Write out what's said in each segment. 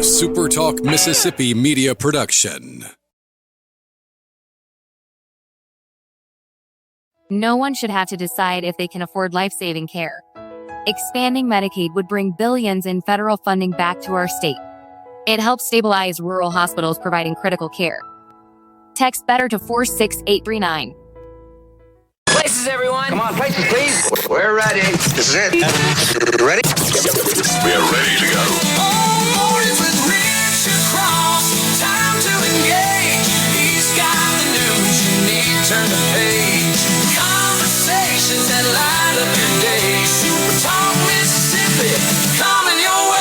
SuperTalk Mississippi media production. No one should have to decide if they can afford life-saving care. Expanding Medicaid would bring billions in federal funding back to our state. It helps stabilize rural hospitals providing critical care. Text BETTER to 46839. Places, everyone. Come on, places, please. We're ready. This is it. Ready? We are ready to go. Oh, it's with Richard Cross. Time to engage. He's got the news you need. Turn the page. Conversations that light up your day. Super Talk Mississippi. Coming your way.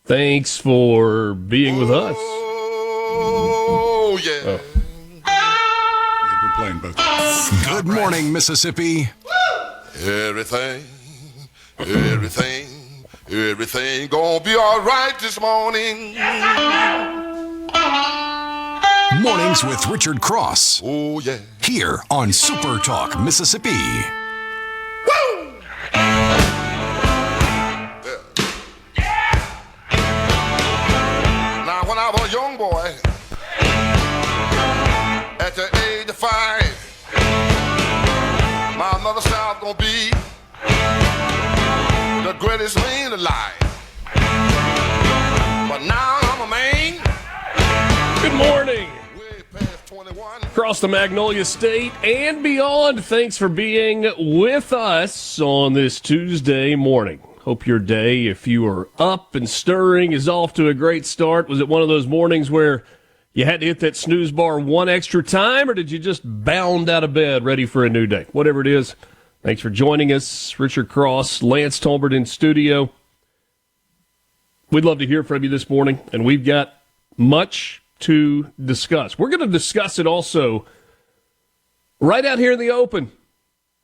Thanks for being with us. Oh, yeah. We're playing both. Good morning, Mississippi. Everything gonna be all right this morning. Mornings with Richard Cross. Oh, yeah. Here on SuperTalk Mississippi. Now, when I was a young boy, at the age of 5, my mother said I was gonna be the greatest man alive. But now I'm a man. Good morning. Way past 21. Across the Magnolia State and beyond, thanks for being with us on this Tuesday morning. Hope your day, if you are up and stirring, is off to a great start. Was it one of those mornings where you had to hit that snooze bar one extra time, or did you just bound out of bed ready for a new day? Whatever it is, thanks for joining us. Richard Cross, Lance Tolbert in studio. We'd love to hear from you this morning, and we've got much to discuss. We're going to discuss it also right out here in the open.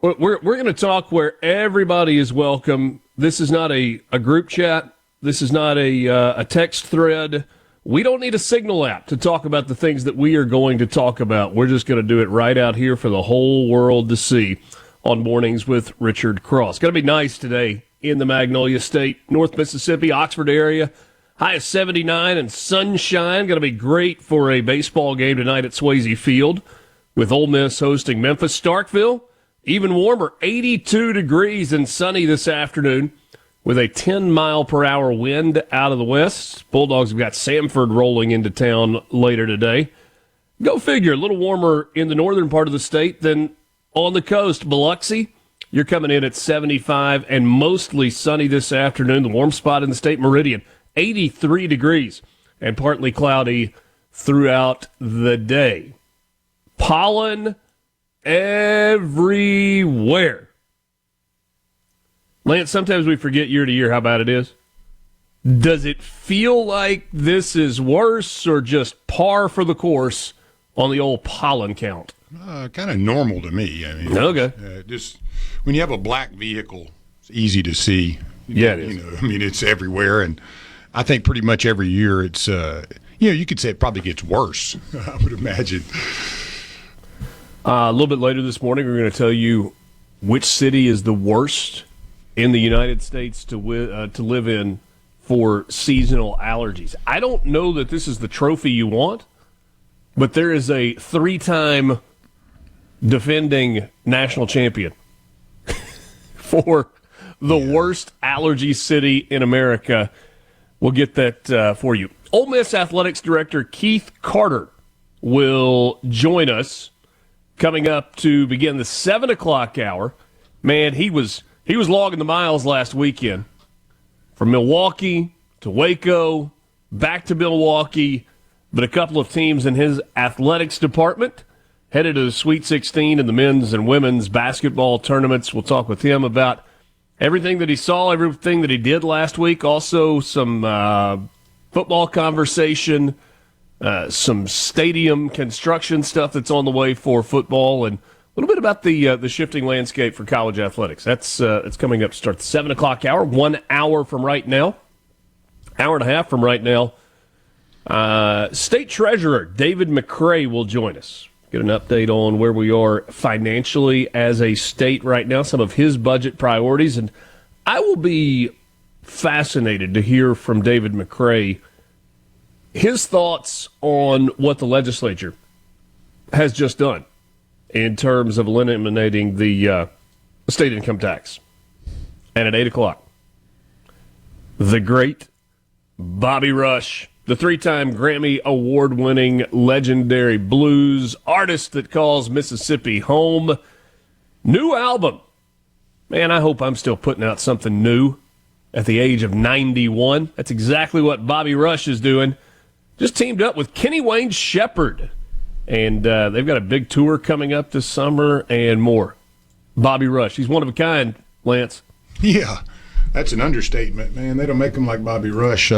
We're going to talk where everybody is welcome. This is not a group chat. This is not a text thread. We don't need a Signal app to talk about the things that we are going to talk about. We're just going to do it right out here for the whole world to see on Mornings with Richard Cross. It's going to be nice today in the Magnolia State, North Mississippi, Oxford area. High of 79 and sunshine. Going to be great for a baseball game tonight at Swayze Field with Ole Miss hosting Memphis. Starkville, even warmer, 82 degrees and sunny this afternoon with a 10-mile-per-hour wind out of the west. Bulldogs have got Samford rolling into town later today. Go figure, a little warmer in the northern part of the state than on the coast. Biloxi, you're coming in at 75 and mostly sunny this afternoon. The warm spot in the state, Meridian, 83 degrees and partly cloudy throughout the day. Pollen everywhere. Lance, sometimes we forget year to year how bad it is. Does it feel like this is worse or just par for the course on the old pollen count? Kind of normal to me. I mean, okay. Just when you have a black vehicle, it's easy to see. Yeah, it is. I mean, it's everywhere, and I think pretty much every year it's, you could say it probably gets worse, I would imagine. A little bit later this morning, we're going to tell you which city is the worst in the United States to live in for seasonal allergies. I don't know that this is the trophy you want, but there is a 3-time defending national champion for the worst allergy city in America. We'll get that for you. Ole Miss Athletics Director Keith Carter will join us coming up to begin the 7 o'clock hour. Man, he was logging the miles last weekend from Milwaukee to Waco, back to Milwaukee, but a couple of teams in his athletics department headed to the Sweet 16 in the men's and women's basketball tournaments. We'll talk with him about everything that he saw, everything that he did last week. Also, some football conversation, some stadium construction stuff that's on the way for football, and a little bit about the shifting landscape for college athletics. That's coming up to start the 7 o'clock hour, 1 hour from right now, hour and a half from right now. State Treasurer David McRae will join us. Get an update on where we are financially as a state right now, some of his budget priorities, and I will be fascinated to hear from David McRae his thoughts on what the legislature has just done in terms of eliminating the state income tax. And at 8 o'clock, the great Bobby Rush, the 3-time Grammy award-winning legendary blues artist that calls Mississippi home. New album. Man, I hope I'm still putting out something new at the age of 91. That's exactly what Bobby Rush is doing. Just teamed up with Kenny Wayne Shepherd. And they've got a big tour coming up this summer and more. Bobby Rush. He's one of a kind, Lance. Yeah, that's an understatement, man. They don't make him like Bobby Rush.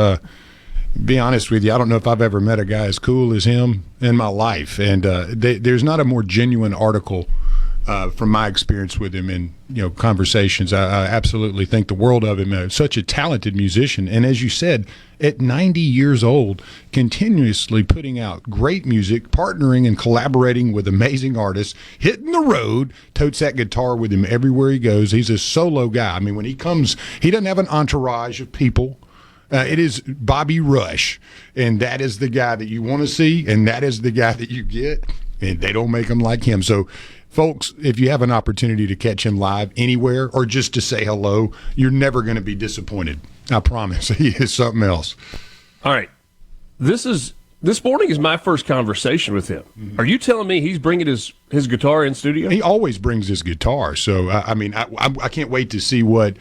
Be honest with you, I don't know if I've ever met a guy as cool as him in my life. And there's not a more genuine article from my experience with him in conversations. I absolutely think the world of him. Such a talented musician, and as you said, at 90 years old, continuously putting out great music, partnering and collaborating with amazing artists, hitting the road, totes that guitar with him everywhere he goes. He's a solo guy. I mean, when he comes, he doesn't have an entourage of people. It is Bobby Rush, and that is the guy that you want to see, and that is the guy that you get, and they don't make him like him. So, folks, if you have an opportunity to catch him live anywhere or just to say hello, you're never going to be disappointed. I promise. He is something else. All right. This morning is my first conversation with him. Mm-hmm. Are you telling me he's bringing his guitar in studio? He always brings his guitar. So, I can't wait to see what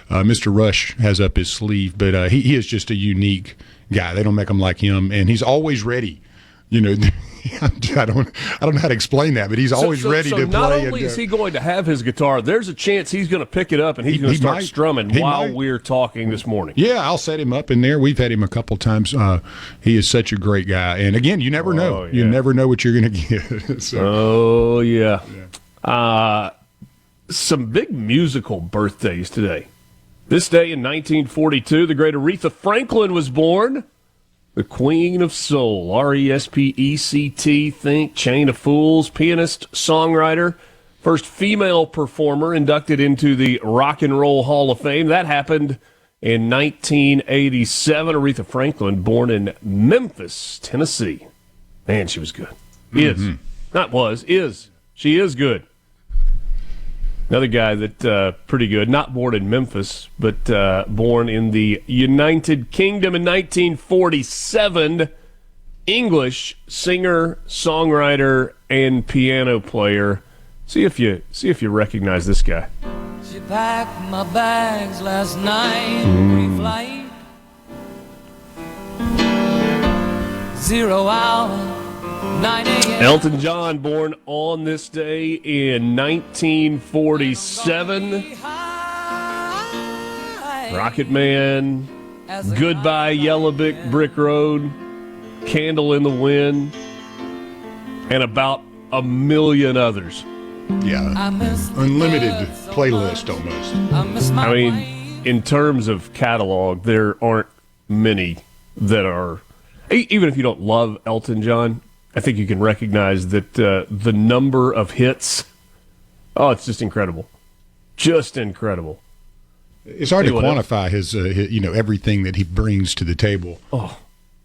Mr. Rush has up his sleeve. But he is just a unique guy. They don't make him like him. And he's always ready. I don't know how to explain that, but he's always ready to play. Not only is he going to have his guitar, there's a chance he's going to pick it up and he's going to start strumming while we're talking this morning. Yeah, I'll set him up in there. We've had him a couple times. He is such a great guy. And again, you never know. Yeah. You never know what you're going to get. So. Oh, yeah. Some big musical birthdays today. This day in 1942, the great Aretha Franklin was born. The Queen of Soul, R-E-S-P-E-C-T, think, Chain of Fools, pianist, songwriter, first female performer inducted into the Rock and Roll Hall of Fame. That happened in 1987. Aretha Franklin, born in Memphis, Tennessee. Man, she was good. Is. Not was, is. She is good. Another guy that pretty good, not born in Memphis, but born in the United Kingdom in 1947. English singer, songwriter, and piano player. See if you recognize this guy. She packed my bags last night, pre-flight. 0 hour. 9 a.m. Elton John, born on this day in 1947. Rocket Man, Goodbye Yellow Brick Road, Candle in the Wind, and about a million others. Yeah, unlimited playlist almost. I mean, in terms of catalog, there aren't many that are, even if you don't love Elton John, I think you can recognize that the number of hits, it's just incredible. Just incredible. It's hard to quantify his everything that he brings to the table. Oh.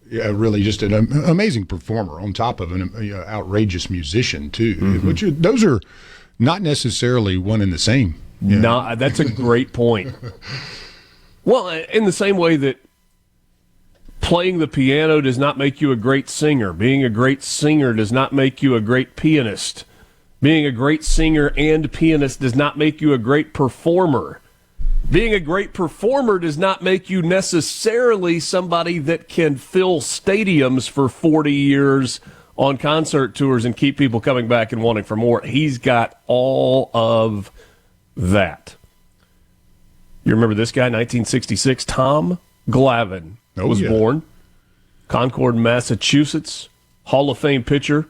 Yeah, really just an amazing performer on top of an outrageous musician, too. Mm-hmm. Those are not necessarily one and the same. No, that's a great point. Well, in the same way that playing the piano does not make you a great singer. Being a great singer does not make you a great pianist. Being a great singer and pianist does not make you a great performer. Being a great performer does not make you necessarily somebody that can fill stadiums for 40 years on concert tours and keep people coming back and wanting for more. He's got all of that. You remember this guy, 1966? Tom Glavine was born. Concord, Massachusetts. Hall of Fame pitcher,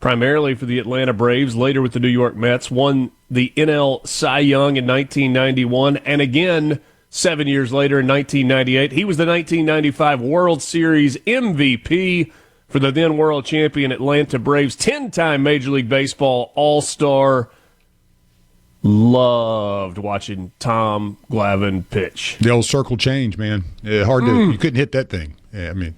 primarily for the Atlanta Braves, later with the New York Mets. Won the NL Cy Young in 1991, and again 7 years later in 1998. He was the 1995 World Series MVP for the then world champion Atlanta Braves. 10-time Major League Baseball All-Star. Loved watching Tom Glavine pitch. The old circle change, man. Hard to, you couldn't hit that thing. Yeah, I mean,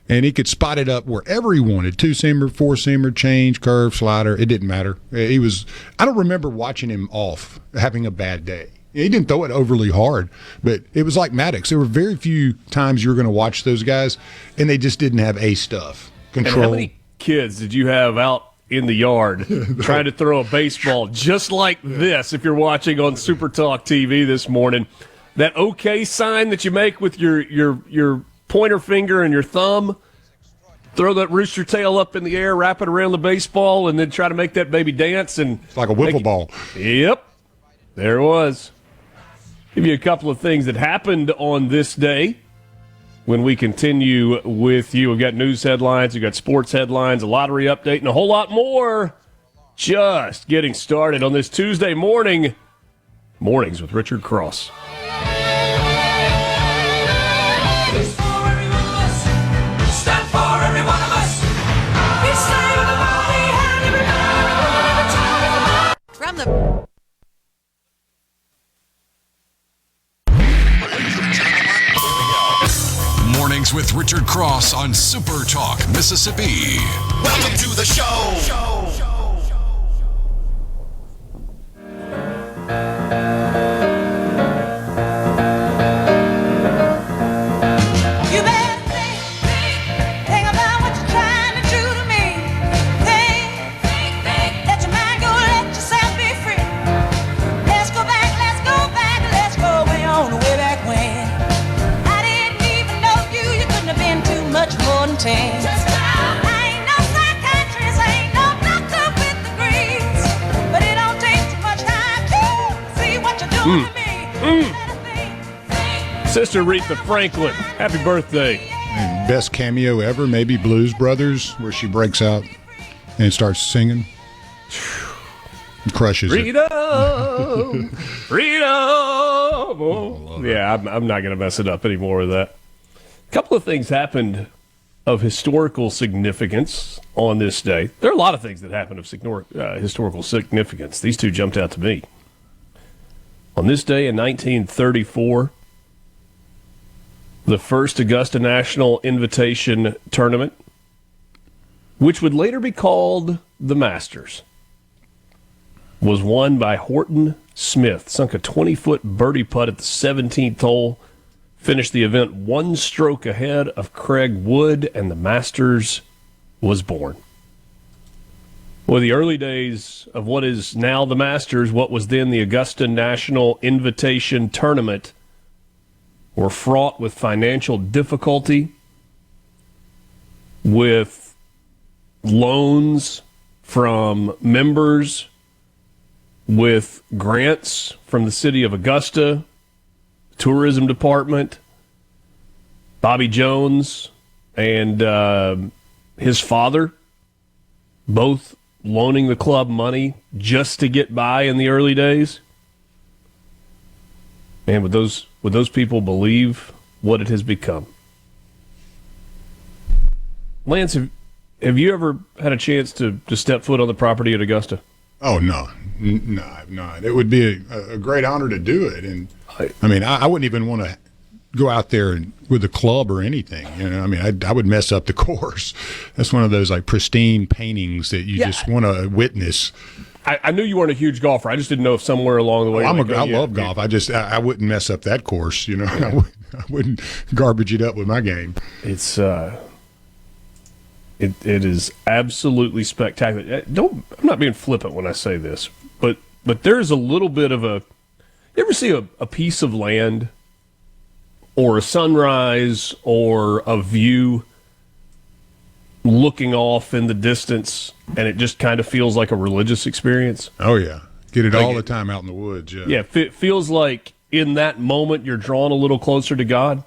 and he could spot it up wherever he wanted. Two-seamer, four-seamer, change, curve, slider. It didn't matter. He was. I don't remember watching him off, having a bad day. He didn't throw it overly hard, but it was like Maddox. There were very few times you were going to watch those guys, and they just didn't have A stuff. Control. And how many kids did you have out in the yard trying to throw a baseball just like this? If you're watching on SuperTalk TV this morning, that OK sign that you make with your pointer finger and your thumb, throw that rooster tail up in the air, wrap it around the baseball, and then try to make that baby dance. And it's like a wiffle ball. Yep, there it was. Give you a couple of things that happened on this day. When we continue with you, we've got news headlines, we've got sports headlines, a lottery update, and a whole lot more. Just getting started on this Tuesday morning. Mornings with Richard Cross. From the Mornings with Richard Cross on Super Talk, Mississippi. welcome to the show. You better think about what you're trying to do to me. Think, let your mind go, let yourself be free. Let's go back, let's go way on, way back when. I didn't even know you couldn't have been too much more than 10. I ain't no psychiatrist, I ain't no doctor with degrees, but it don't take too much time to see what you're doing to me. Sister Aretha Franklin, happy birthday. And best cameo ever, maybe Blues Brothers, where she breaks out and starts singing. Crushes it. Freedom! Freedom! Oh, yeah, I'm not going to mess it up anymore with that. A couple of things happened of historical significance on this day. There are a lot of things that happened of historical significance. These two jumped out to me. On this day in 1934, the first Augusta National Invitation Tournament, which would later be called the Masters, was won by Horton Smith. Sunk a 20-foot birdie putt at the 17th hole, finished the event one stroke ahead of Craig Wood, and the Masters was born. Well, the early days of what is now the Masters, what was then the Augusta National Invitation Tournament, were fraught with financial difficulty, with loans from members, with grants from the city of Augusta, tourism department, Bobby Jones and his father, both loaning the club money just to get by in the early days. And would those people believe what it has become? Lance, have you ever had a chance to step foot on the property at Augusta? Oh, no, I've not. It would be a great honor to do it. And I mean, I wouldn't even want to go out there with a club or anything. You know, I mean, I would mess up the course. That's one of those like pristine paintings that you just want to witness. I knew you weren't a huge golfer. I just didn't know if somewhere along the way. I love golf. I wouldn't mess up that course. You know, I wouldn't garbage it up with my game. It's it is absolutely spectacular. I'm not being flippant when I say this, but there's a little bit of a. You ever see a piece of land, or a sunrise, or a view looking off in the distance, and it just kind of feels like a religious experience. Oh, yeah. Get it all the time out in the woods. Yeah. Yeah, it feels like in that moment you're drawn a little closer to God.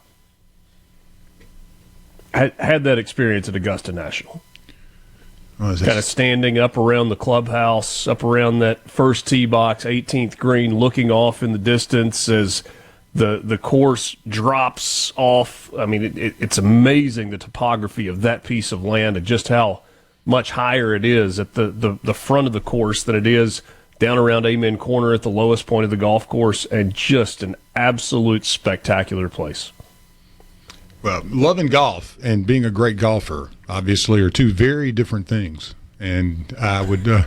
I had that experience at Augusta National. Kind of standing up around the clubhouse, up around that first tee box, 18th green, looking off in the distance as the course drops off. I mean, it's amazing the topography of that piece of land and just how much higher it is at the front of the course than it is down around Amen Corner at the lowest point of the golf course, and just an absolute spectacular place. Well, loving golf and being a great golfer, obviously, are two very different things. And I would kind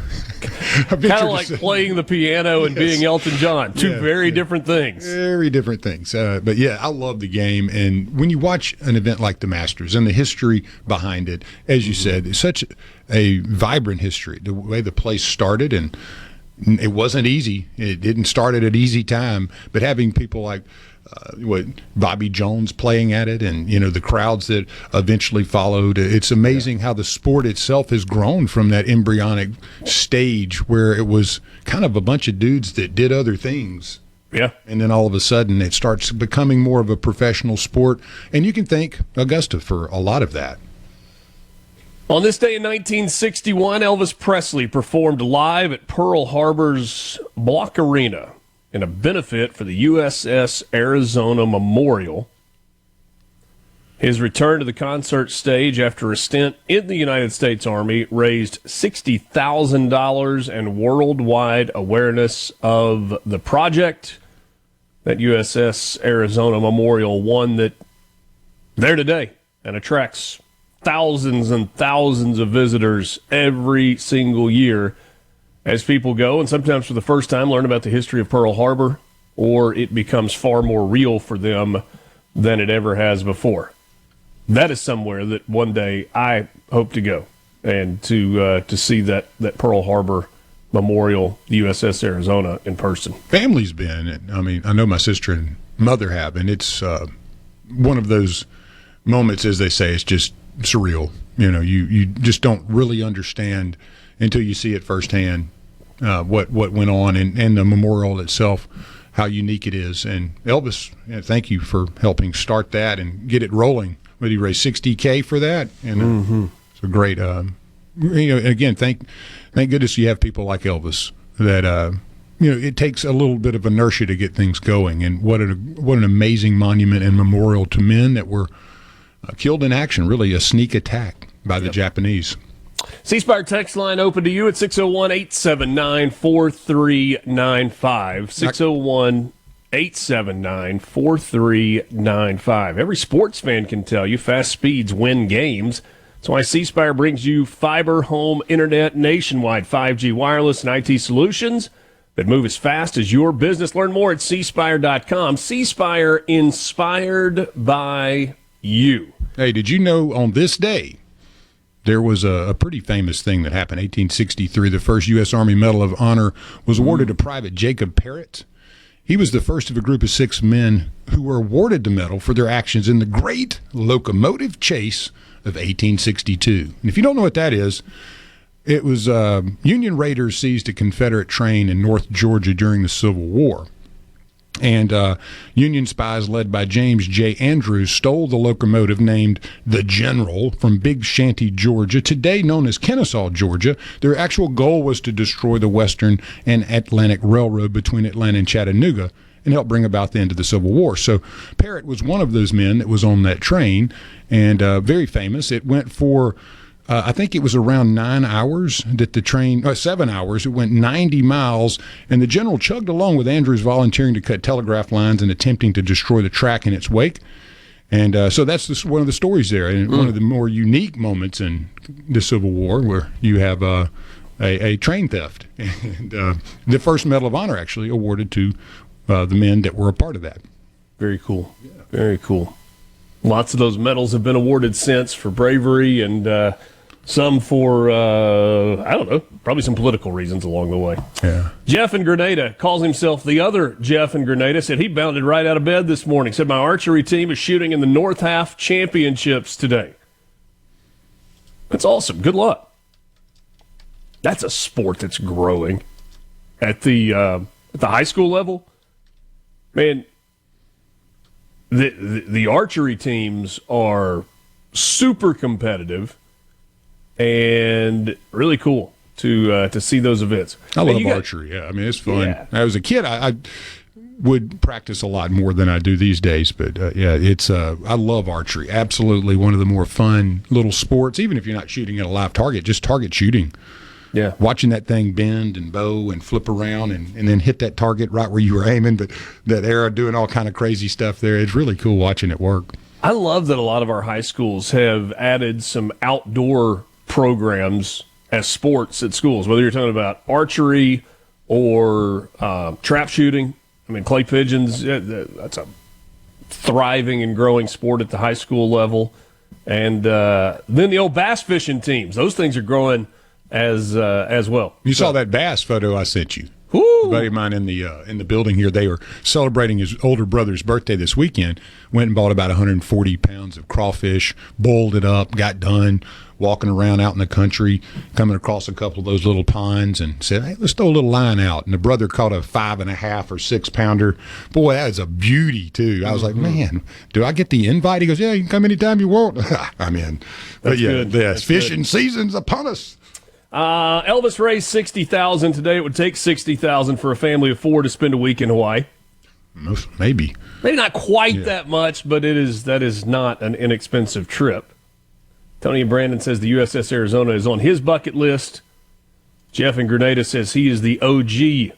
of like playing the piano and being Elton John. Two very different things. Very different things. But yeah, I love the game. And when you watch an event like the Masters and the history behind it, as you said, it's such a vibrant history. The way the place started, and it wasn't easy. It didn't start at an easy time. But having people like Bobby Jones playing at it, and the crowds that eventually followed. It's amazing how the sport itself has grown from that embryonic stage where it was kind of a bunch of dudes that did other things. Yeah. And then all of a sudden it starts becoming more of a professional sport. And you can thank Augusta for a lot of that. On this day in 1961, Elvis Presley performed live at Pearl Harbor's Block Arena in a benefit for the USS Arizona Memorial. His return to the concert stage after a stint in the United States Army raised $60,000 and worldwide awareness of the project. That USS Arizona Memorial, one that there today and attracts thousands and thousands of visitors every single year as people go, and sometimes for the first time, learn about the history of Pearl Harbor, or it becomes far more real for them than it ever has before. That is somewhere that one day I hope to go, and to see that Pearl Harbor Memorial, the USS Arizona, in person. Family's been. I mean, I know my sister and mother have, and it's one of those moments, as they say, it's just surreal. You just don't really understand until you see it firsthand. What went on, and the memorial itself, how unique it is. And Elvis, thank you for helping start that and get it rolling. But he raised $60K for that, and it's a great. Again, thank goodness you have people like Elvis that it takes a little bit of inertia to get things going. And what an amazing monument and memorial to men that were killed in action. Really, a sneak attack by the Japanese. C-Spire text line open to you at 601-879-4395. 601-879-4395. Every sports fan can tell you fast speeds win games. That's why C-Spire brings you fiber home internet nationwide, 5G wireless and IT solutions that move as fast as your business. Learn more at cspire.com. C-Spire, inspired by you. Hey, did you know on this day there was a pretty famous thing that happened? 1863, the first U.S. Army Medal of Honor was awarded to Private Jacob Parrott. He was the first of a group of 6 men who were awarded the medal for their actions in the Great Locomotive Chase of 1862. And if you don't know what that is, it was Union raiders seized a Confederate train in North Georgia during the Civil War. And Union spies led by James J. Andrews stole the locomotive named the General from Big Shanty, Georgia, today known as Kennesaw, Georgia. Their actual goal was to destroy the Western and Atlantic Railroad between Atlanta and Chattanooga and help bring about the end of the Civil War. So Parrott was one of those men that was on that train, and very famous. It went for I think it was around 9 hours that the train, 7 hours, it went 90 miles, and the general chugged along with Andrews volunteering to cut telegraph lines and attempting to destroy the track in its wake. And so that's one of the stories there, and one of the more unique moments in the Civil War where you have a train theft. And the first Medal of Honor actually awarded to the men that were a part of that. Very cool. Yeah. Very cool. Lots of those medals have been awarded since for bravery and some for, I don't know, probably some political reasons along the way. Yeah. Jeff in Grenada calls himself the other Jeff in Grenada. Said he bounded right out of bed this morning. Said my archery team is shooting in the North Half Championships today. That's awesome. Good luck. That's a sport that's growing at the high school level. Man, the archery teams are super competitive and really cool to see those events. I love archery. Yeah, I mean, it's fun. Yeah. As a kid, I would practice a lot more than I do these days. But it's I love archery. Absolutely one of the more fun little sports. Even if you're not shooting at a live target, just target shooting. Yeah, watching that thing bend and bow and flip around and then hit that target right where you were aiming. But that arrow doing all kind of crazy stuff there. It's really cool watching it work. I love that a lot of our high schools have added some outdoor programs as sports at schools, whether you're talking about archery or trap shooting. I mean, clay pigeons, that's a thriving and growing sport at the high school level. And then the old bass fishing teams, those things are growing as well. You saw that bass photo I sent you. Woo! A buddy of mine in the building here, they were celebrating his older brother's birthday this weekend. Went and bought about 140 pounds of crawfish, boiled it up, got done walking around out in the country, coming across a couple of those little ponds, and said, "Hey, let's throw a little line out." And the brother caught a 5.5 or 6 pounder. Boy, that is a beauty too. I was like, "Man, do I get the invite?" He goes, "Yeah, you can come anytime you want." I'm in. But yeah, the fishing season's upon us. Elvis raised $60,000 today. It would take $60,000 for a family of 4 to spend a week in Hawaii. Maybe not quite that much, but that is not an inexpensive trip. Tony and Brandon says the USS Arizona is on his bucket list. Jeff in Grenada says he is the OG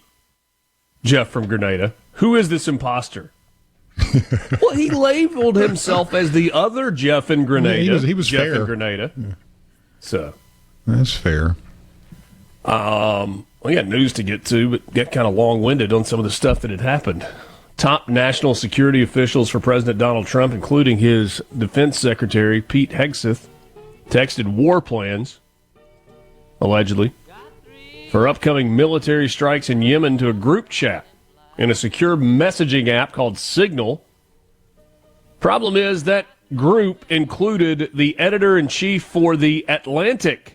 Jeff from Grenada. Who is this imposter? Well, he labeled himself as the other Jeff in Grenada. Yeah, he was Jeff fair. in Grenada. Yeah. So that's fair. We got news to get to, but get kind of long-winded on some of the stuff that had happened. Top national security officials for President Donald Trump, including his defense secretary, Pete Hegseth, texted war plans, allegedly, for upcoming military strikes in Yemen to a group chat in a secure messaging app called Signal. Problem is that group included the editor-in-chief for The Atlantic.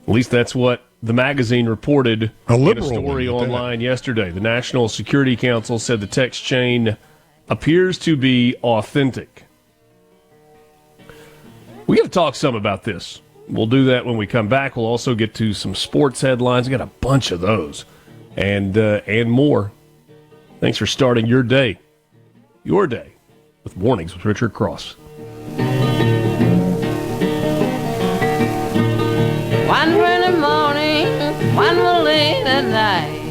At least that's what the magazine reported in a story online yesterday. The National Security Council said the text chain appears to be authentic. We got to talk some about this. We'll do that when we come back. We'll also get to some sports headlines. We got a bunch of those and more. Thanks for starting your day with Mornings with Richard Cross. One early morning, one late at night.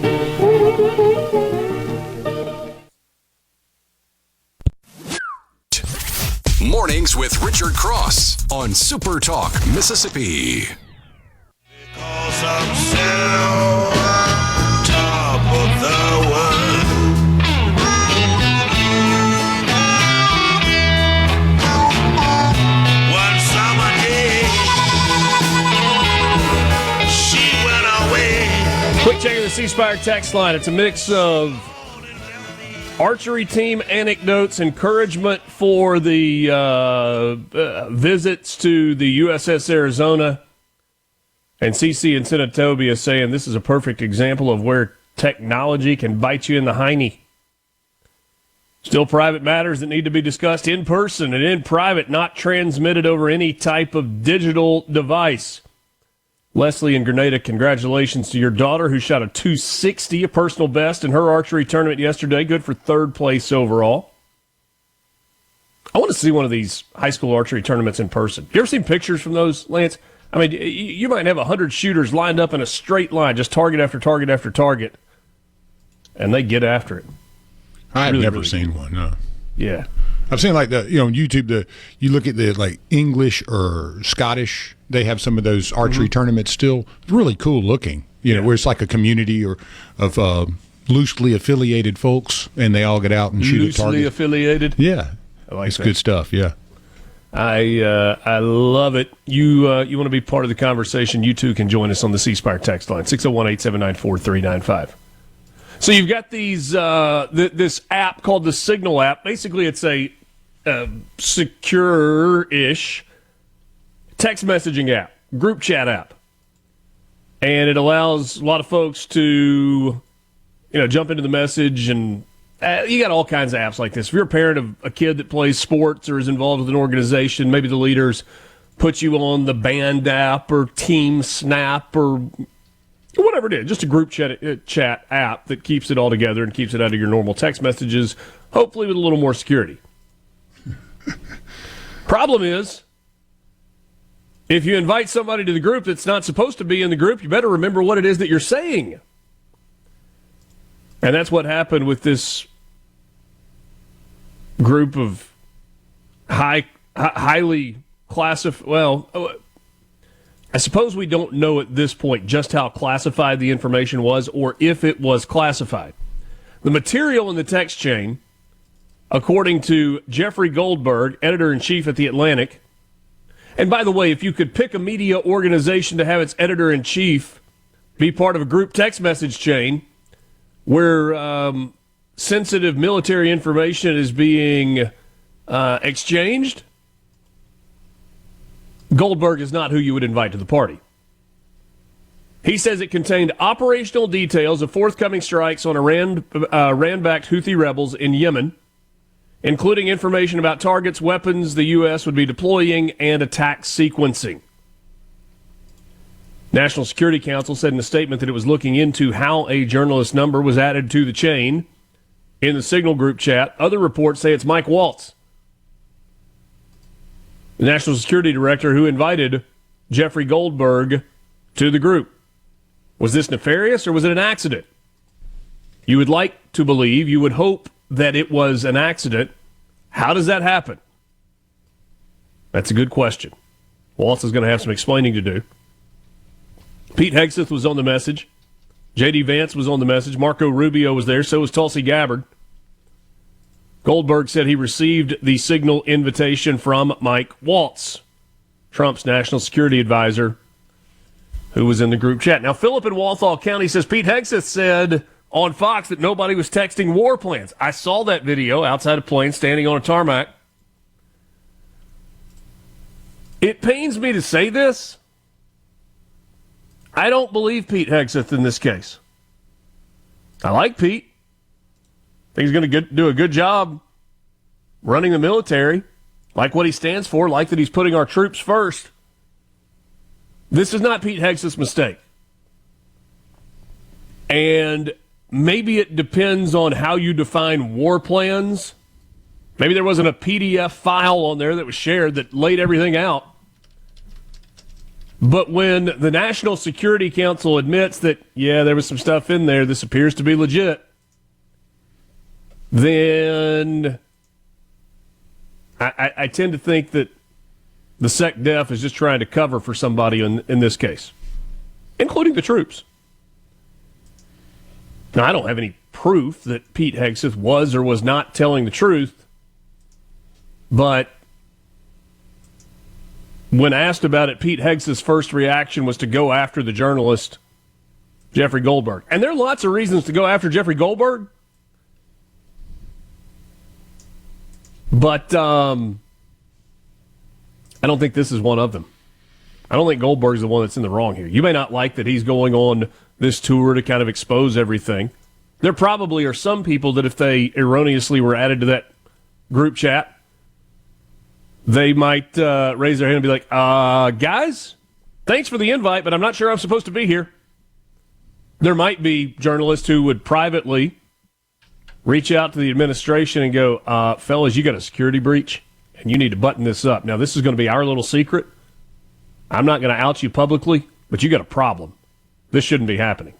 Mornings with Richard Cross on SuperTalk, Mississippi. Because I'm sitting on top of the world. One summer day, she went away. Quick check of the C Spire text line. It's a mix of archery team anecdotes, encouragement for the visits to the USS Arizona, and CC in Senatobia saying this is a perfect example of where technology can bite you in the hiney. Still private matters that need to be discussed in person and in private, not transmitted over any type of digital device. Leslie in Grenada, congratulations to your daughter who shot a 260, a personal best in her archery tournament yesterday. Good for third place overall. I want to see one of these high school archery tournaments in person. You ever seen pictures from those, Lance? I mean, you might have 100 shooters lined up in a straight line, just target after target after target, and they get after it. I've never seen one, no. Yeah. I've seen like on YouTube, you look at the like English or Scottish, they have some of those archery tournaments still. It's really cool looking, where it's like a community of loosely affiliated folks and they all get out and shoot at targets. Loosely affiliated? Yeah. I like it's that. good stuff, yeah. I love it. You want to be part of the conversation, you too can join us on the C Spire text line, 601-879-4395. So you've got these this app called the Signal app. Basically, it's a secure-ish text messaging app, group chat app. And it allows a lot of folks to, jump into the message, and you got all kinds of apps like this. If you're a parent of a kid that plays sports or is involved with an organization, maybe the leaders put you on the Band app or Team Snap or whatever it is, just a group chat app that keeps it all together and keeps it out of your normal text messages, hopefully with a little more security. Problem is, if you invite somebody to the group that's not supposed to be in the group, you better remember what it is that you're saying. And that's what happened with this group of highly classified. Well, I suppose we don't know at this point just how classified the information was or if it was classified. The material in the text chain, according to Jeffrey Goldberg, editor-in-chief at The Atlantic, and by the way, if you could pick a media organization to have its editor-in-chief be part of a group text message chain where sensitive military information is being exchanged, Goldberg is not who you would invite to the party. He says it contained operational details of forthcoming strikes on Iran-backed Houthi rebels in Yemen, including information about targets, weapons the U.S. would be deploying, and attack sequencing. National Security Council said in a statement that it was looking into how a journalist number was added to the chain in the Signal group chat. Other reports say it's Mike Waltz, the National Security Director who invited Jeffrey Goldberg to the group. Was this nefarious or was it an accident? You would like to believe, you would hope that it was an accident. How does that happen? That's a good question. Waltz is going to have some explaining to do. Pete Hegseth was on the message. J.D. Vance was on the message. Marco Rubio was there. So was Tulsi Gabbard. Goldberg said he received the Signal invitation from Mike Waltz, Trump's national security advisor, who was in the group chat. Now, Philip in Walthall County says Pete Hegseth said on Fox that nobody was texting war plans. I saw that video outside a plane standing on a tarmac. It pains me to say this. I don't believe Pete Hegseth in this case. I like Pete. I think he's going to do a good job running the military. Like what he stands for. Like that he's putting our troops first. This is not Pete Hegseth's mistake. And maybe it depends on how you define war plans. Maybe there wasn't a PDF file on there that was shared that laid everything out. But when the National Security Council admits that, yeah, there was some stuff in there, this appears to be legit, then I tend to think that the SecDef is just trying to cover for somebody in this case, including the troops. Now, I don't have any proof that Pete Hegseth was or was not telling the truth, but when asked about it, Pete Hegseth's first reaction was to go after the journalist, Jeffrey Goldberg. And there are lots of reasons to go after Jeffrey Goldberg, but I don't think this is one of them. I don't think Goldberg's the one that's in the wrong here. You may not like that he's going on this tour to kind of expose everything. There probably are some people that if they erroneously were added to that group chat, they might raise their hand and be like, guys, thanks for the invite, but I'm not sure I'm supposed to be here. There might be journalists who would privately reach out to the administration and go, fellas, you got a security breach, and you need to button this up. Now, this is going to be our little secret. I'm not going to out you publicly, but you got a problem. This shouldn't be happening.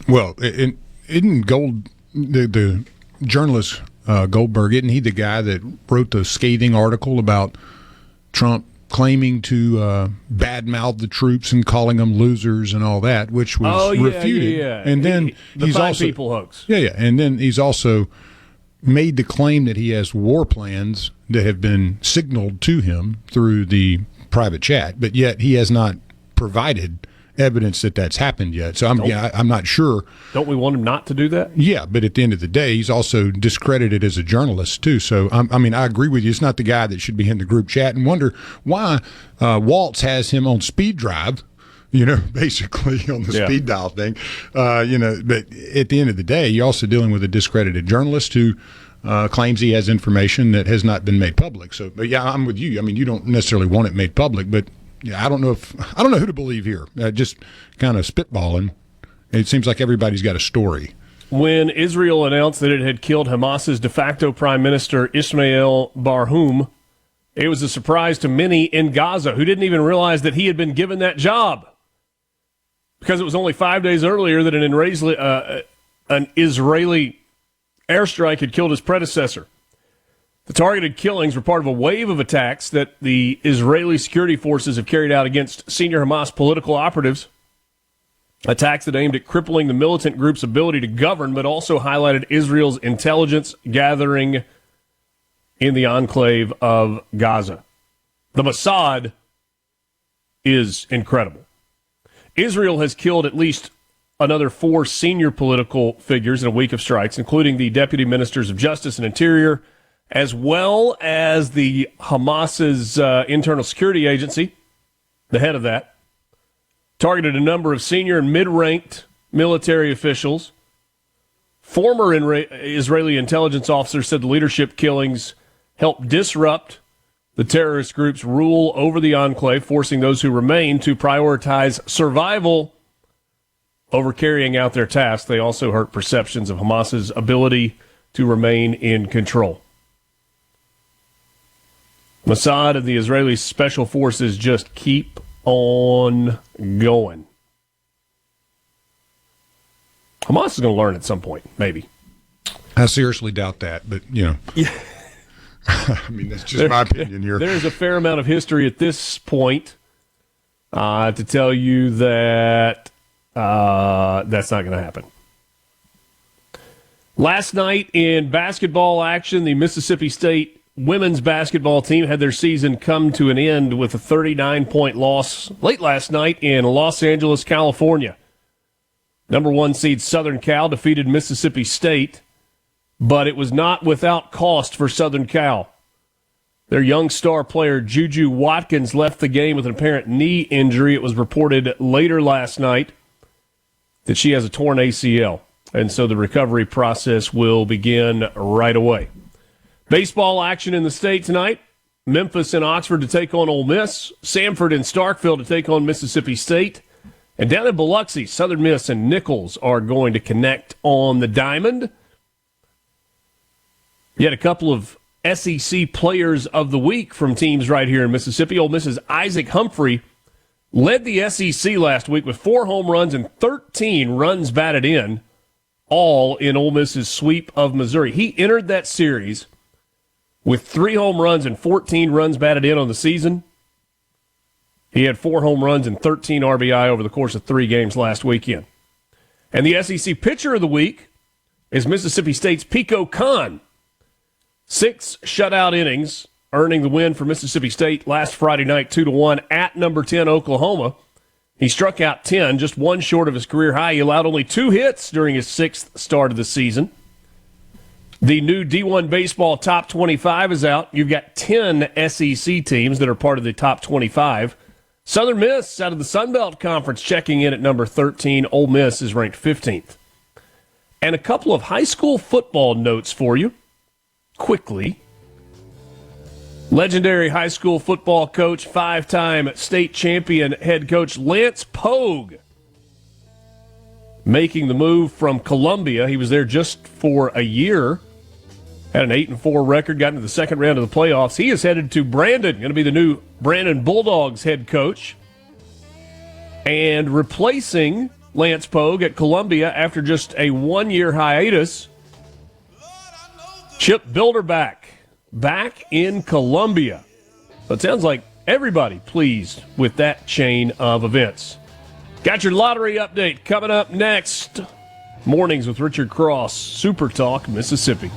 Well, isn't the journalist Goldberg, isn't he the guy that wrote the scathing article about Trump claiming to badmouth the troops and calling them losers and all that, which was refuted? Yeah. And then he's also people hoax. Yeah. And then he's also made the claim that he has war plans that have been signaled to him through the private chat, but yet he has not provided evidence that that's happened yet. So I'm not sure. Don't we want him not to do that? Yeah, but at the end of the day, he's also discredited as a journalist too. So I agree with you. It's not the guy that should be in the group chat, and wonder why Waltz has him on speed drive. Basically on the speed dial thing. But at the end of the day, you're also dealing with a discredited journalist who claims he has information that has not been made public. So, but yeah, I'm with you. I mean, you don't necessarily want it made public, but I don't know who to believe here. Just kind of spitballing. It seems like everybody's got a story. When Israel announced that it had killed Hamas's de facto prime minister Ismail Barhoum, it was a surprise to many in Gaza who didn't even realize that he had been given that job, because it was only 5 days earlier that an Israeli airstrike had killed his predecessor. The targeted killings were part of a wave of attacks that the Israeli security forces have carried out against senior Hamas political operatives, attacks that aimed at crippling the militant group's ability to govern, but also highlighted Israel's intelligence gathering in the enclave of Gaza. The Mossad is incredible. Israel has killed at least another 4 senior political figures in a week of strikes, including the deputy ministers of Justice and Interior, as well as the Hamas's internal security agency, the head of that. Targeted a number of senior and mid-ranked military officials. Former Israeli intelligence officers said the leadership killings helped disrupt the terrorist group's rule over the enclave, forcing those who remain to prioritize survival over carrying out their tasks. They also hurt perceptions of Hamas's ability to remain in control. Mossad and the Israeli special forces just keep on going. Hamas is going to learn at some point, maybe. I seriously doubt that, but, Yeah. I mean, that's just my opinion here. There's a fair amount of history at this point to tell you that that's not going to happen. Last night in basketball action, the Mississippi State women's basketball team had their season come to an end with a 39-point loss late last night in Los Angeles, California. Number 1 seed Southern Cal defeated Mississippi State, but it was not without cost for Southern Cal. Their young star player, Juju Watkins, left the game with an apparent knee injury. It was reported later last night that she has a torn ACL, and so the recovery process will begin right away. Baseball action in the state tonight. Memphis and Oxford to take on Ole Miss. Samford and Starkville to take on Mississippi State. And down in Biloxi, Southern Miss and Nichols are going to connect on the diamond. You had a couple of SEC players of the week from teams right here in Mississippi. Ole Miss's Isaac Humphrey led the SEC last week with 4 home runs and 13 runs batted in, all in Ole Miss's sweep of Missouri. He entered that series with 3 home runs and 14 runs batted in on the season. He had 4 home runs and 13 RBI over the course of 3 games last weekend. And the SEC pitcher of the week is Mississippi State's Pico Khan. 6 shutout innings, earning the win for Mississippi State last Friday night 2-1 at number 10 Oklahoma. He struck out 10, just 1 short of his career high. He allowed only 2 hits during his 6th start of the season. The new D1 Baseball Top 25 is out. You've got 10 SEC teams that are part of the Top 25. Southern Miss out of the Sun Belt Conference checking in at number 13. Ole Miss is ranked 15th. And a couple of high school football notes for you. Quickly. Legendary high school football coach, 5-time state champion head coach Lance Pogue making the move from Columbia. He was there just for a year. Had an 8-4 record, got into the second round of the playoffs. He is headed to Brandon, going to be the new Brandon Bulldogs head coach. And replacing Lance Pogue at Columbia after just a 1-year hiatus, Chip Bilderback, back in Columbia. So it sounds like everybody pleased with that chain of events. Got your lottery update coming up next. Mornings with Richard Cross, Super Talk, Mississippi.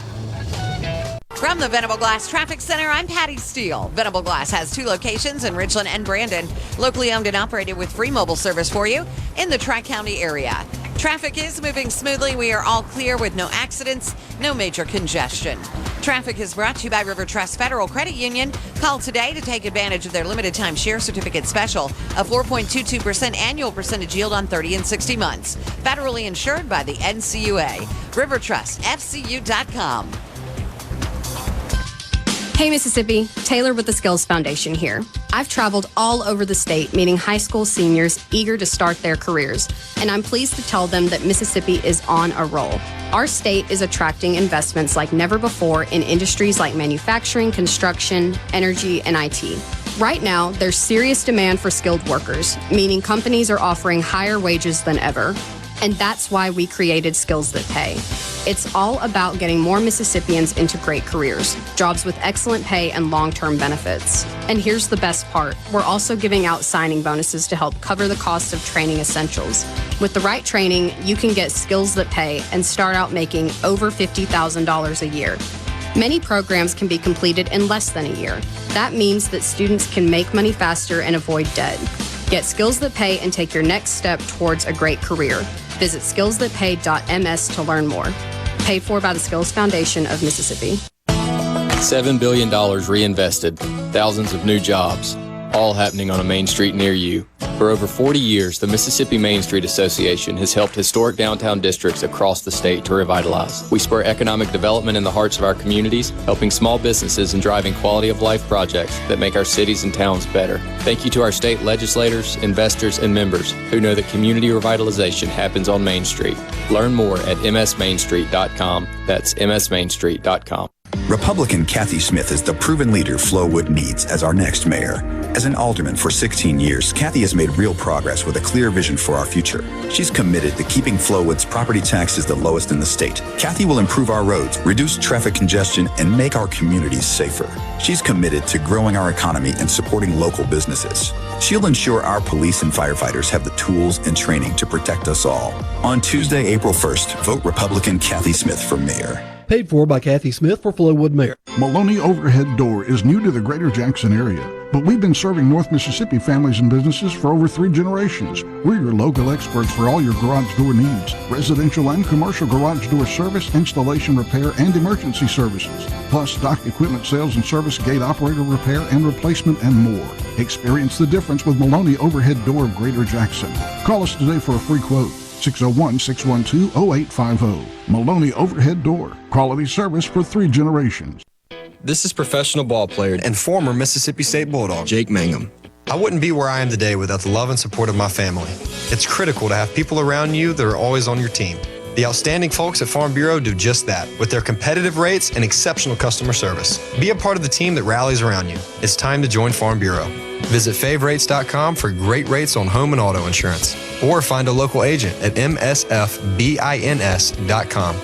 From the Venable Glass Traffic Center, I'm Patty Steele. Venable Glass has 2 locations in Richland and Brandon, locally owned and operated with free mobile service for you in the Tri-County area. Traffic is moving smoothly. We are all clear with no accidents, no major congestion. Traffic is brought to you by River Trust Federal Credit Union. Call today to take advantage of their limited time share certificate special, a 4.22% annual percentage yield on 30 and 60 months. Federally insured by the NCUA. RiverTrustFCU.com. Hey Mississippi, Taylor with the Skills Foundation here. I've traveled all over the state meeting high school seniors eager to start their careers, and I'm pleased to tell them that Mississippi is on a roll. Our state is attracting investments like never before in industries like manufacturing, construction, energy, and IT. Right now, there's serious demand for skilled workers, meaning companies are offering higher wages than ever. And that's why we created Skills That Pay. It's all about getting more Mississippians into great careers, jobs with excellent pay and long-term benefits. And here's the best part. We're also giving out signing bonuses to help cover the cost of training essentials. With the right training, you can get Skills That Pay and start out making over $50,000 a year. Many programs can be completed in less than a year. That means that students can make money faster and avoid debt. Get Skills That Pay and take your next step towards a great career. Visit skillsthatpay.ms to learn more. Paid for by the Skills Foundation of Mississippi. $7 billion reinvested, thousands of new jobs, all happening on a main street near you. For over 40 years, the Mississippi Main Street Association has helped historic downtown districts across the state to revitalize. We spur economic development in the hearts of our communities, helping small businesses and driving quality of life projects that make our cities and towns better. Thank you to our state legislators, investors, and members who know that community revitalization happens on Main Street. Learn more at msmainstreet.com. That's msmainstreet.com. Republican Kathy Smith is the proven leader Flowood needs as our next mayor. As an alderman for 16 years, Kathy has made real progress with a clear vision for our future. She's committed to keeping Flowood's property taxes the lowest in the state. Kathy will improve our roads, reduce traffic congestion, and make our communities safer. She's committed to growing our economy and supporting local businesses. She'll ensure our police and firefighters have the tools and training to protect us all. On Tuesday, April 1st, vote Republican Kathy Smith for mayor. Paid for by Kathy Smith for Flowood Mayor. Maloney Overhead Door is new to the greater Jackson area, but we've been serving North Mississippi families and businesses for over 3 generations. We're your local experts for all your garage door needs, residential and commercial garage door service, installation, repair, and emergency services, plus stock equipment sales and service, gate operator repair and replacement, and more. Experience the difference with Maloney Overhead Door of Greater Jackson. Call us today for a free quote. 601-612-0850. Maloney Overhead Door. Quality service for 3 generations. This is professional ball player and former Mississippi State Bulldog, Jake Mangum. I wouldn't be where I am today without the love and support of my family. It's critical to have people around you that are always on your team. The outstanding folks at Farm Bureau do just that, with their competitive rates and exceptional customer service. Be a part of the team that rallies around you. It's time to join Farm Bureau. Visit favrates.com for great rates on home and auto insurance, or find a local agent at msfbins.com.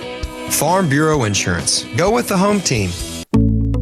Farm Bureau Insurance. Go with the home team.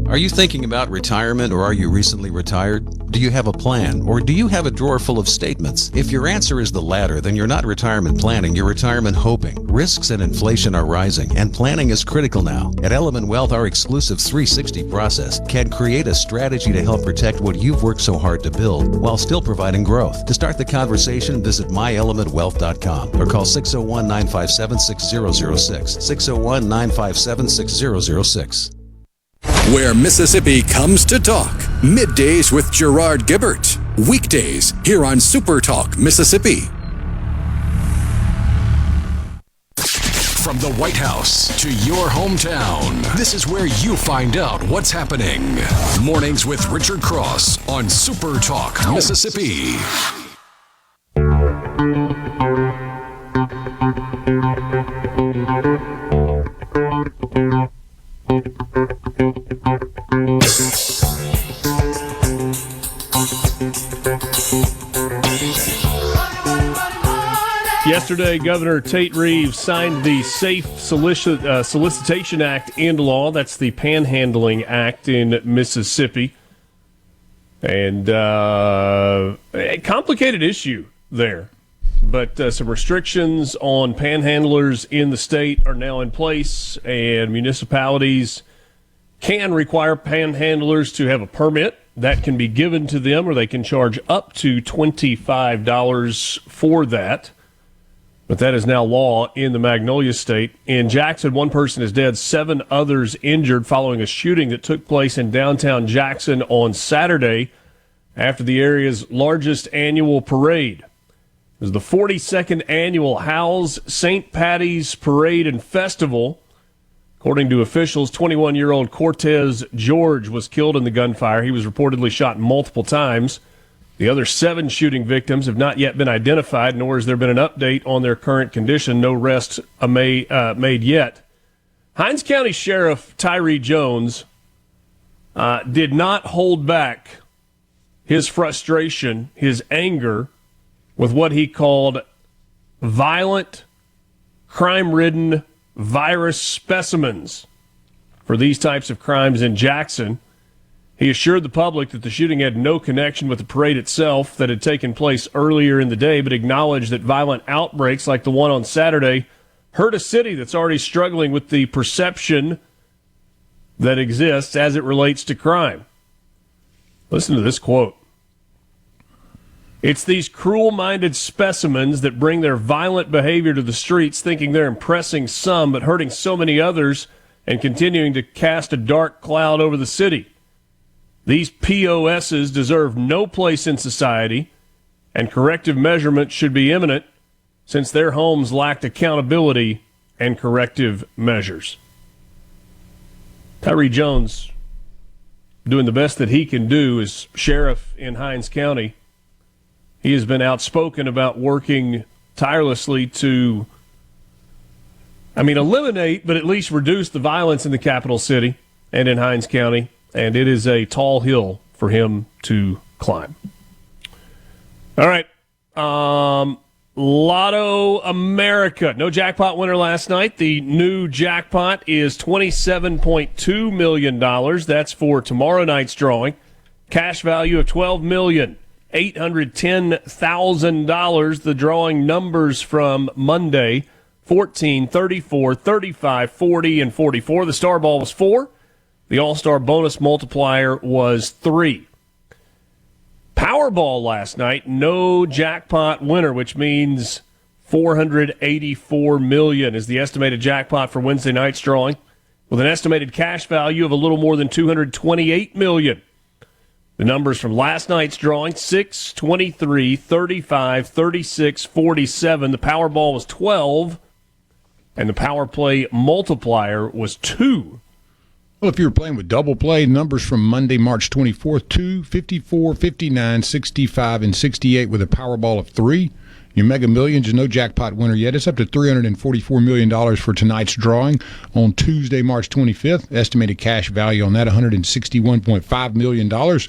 Are you thinking about retirement, or are you recently retired? Do you have a plan, or do you have a drawer full of statements? If your answer is the latter, then you're not retirement planning, you're retirement hoping. Risks and inflation are rising, and planning is critical now. At Element Wealth, our exclusive 360 process can create a strategy to help protect what you've worked so hard to build, while still providing growth. To start the conversation, visit myelementwealth.com or call 601-957-6006. 601-957-6006. Where Mississippi comes to talk. Middays with Gerard Gibbert. Weekdays here on SuperTalk Mississippi. From the White House to your hometown, this is where you find out what's happening. Mornings with Richard Cross on SuperTalk Mississippi. Yesterday, Governor Tate Reeves signed the Safe Solicitation Act into law. That's the Panhandling Act in Mississippi. And a complicated issue there. But some restrictions on panhandlers in the state are now in place, and municipalities can require panhandlers to have a permit that can be given to them, or they can charge up to $25 for that. But that is now law in the Magnolia State. In Jackson, one person is dead, 7 others injured following a shooting that took place in downtown Jackson on Saturday after the area's largest annual parade. It was the 42nd annual Howell's St. Patty's Parade and Festival. According to officials, 21-year-old Cortez George was killed in the gunfire. He was reportedly shot multiple times. The other 7 shooting victims have not yet been identified, nor has there been an update on their current condition. No arrests made yet. Hinds County Sheriff Tyree Jones did not hold back his frustration, his anger, with what he called violent, crime-ridden virus specimens for these types of crimes in Jackson. He assured the public that the shooting had no connection with the parade itself that had taken place earlier in the day, but acknowledged that violent outbreaks like the one on Saturday hurt a city that's already struggling with the perception that exists as it relates to crime. Listen to this quote. "It's these cruel-minded specimens that bring their violent behavior to the streets, thinking they're impressing some but hurting so many others and continuing to cast a dark cloud over the city. These POSs deserve no place in society, and corrective measurement should be imminent since their homes lacked accountability and corrective measures." Tyree Jones doing the best that he can do as sheriff in Hinds County. He has been outspoken about working tirelessly to, eliminate, but at least reduce the violence in the capital city and in Hinds County. And it is a tall hill for him to climb. All right. Lotto America. No jackpot winner last night. The new jackpot is $27.2 million. That's for tomorrow night's drawing. Cash value of $12,810,000. The drawing numbers from Monday, 14, 34, 35, 40, and 44. The star ball was 4. The All-Star bonus multiplier was 3. Powerball last night, no jackpot winner, which means $484 million is the estimated jackpot for Wednesday night's drawing, with an estimated cash value of a little more than $228 million. The numbers from last night's drawing, 6, 23, 35, 36, 47. The Powerball was 12, and the Power Play multiplier was 2. Well, if you were playing with double play, numbers from Monday, March 24th, 2, 54, 59, 65, and 68 with a Powerball of 3. Your Mega Millions is no jackpot winner yet. It's up to $344 million for tonight's drawing on Tuesday, March 25th. Estimated cash value on that, $161.5 million.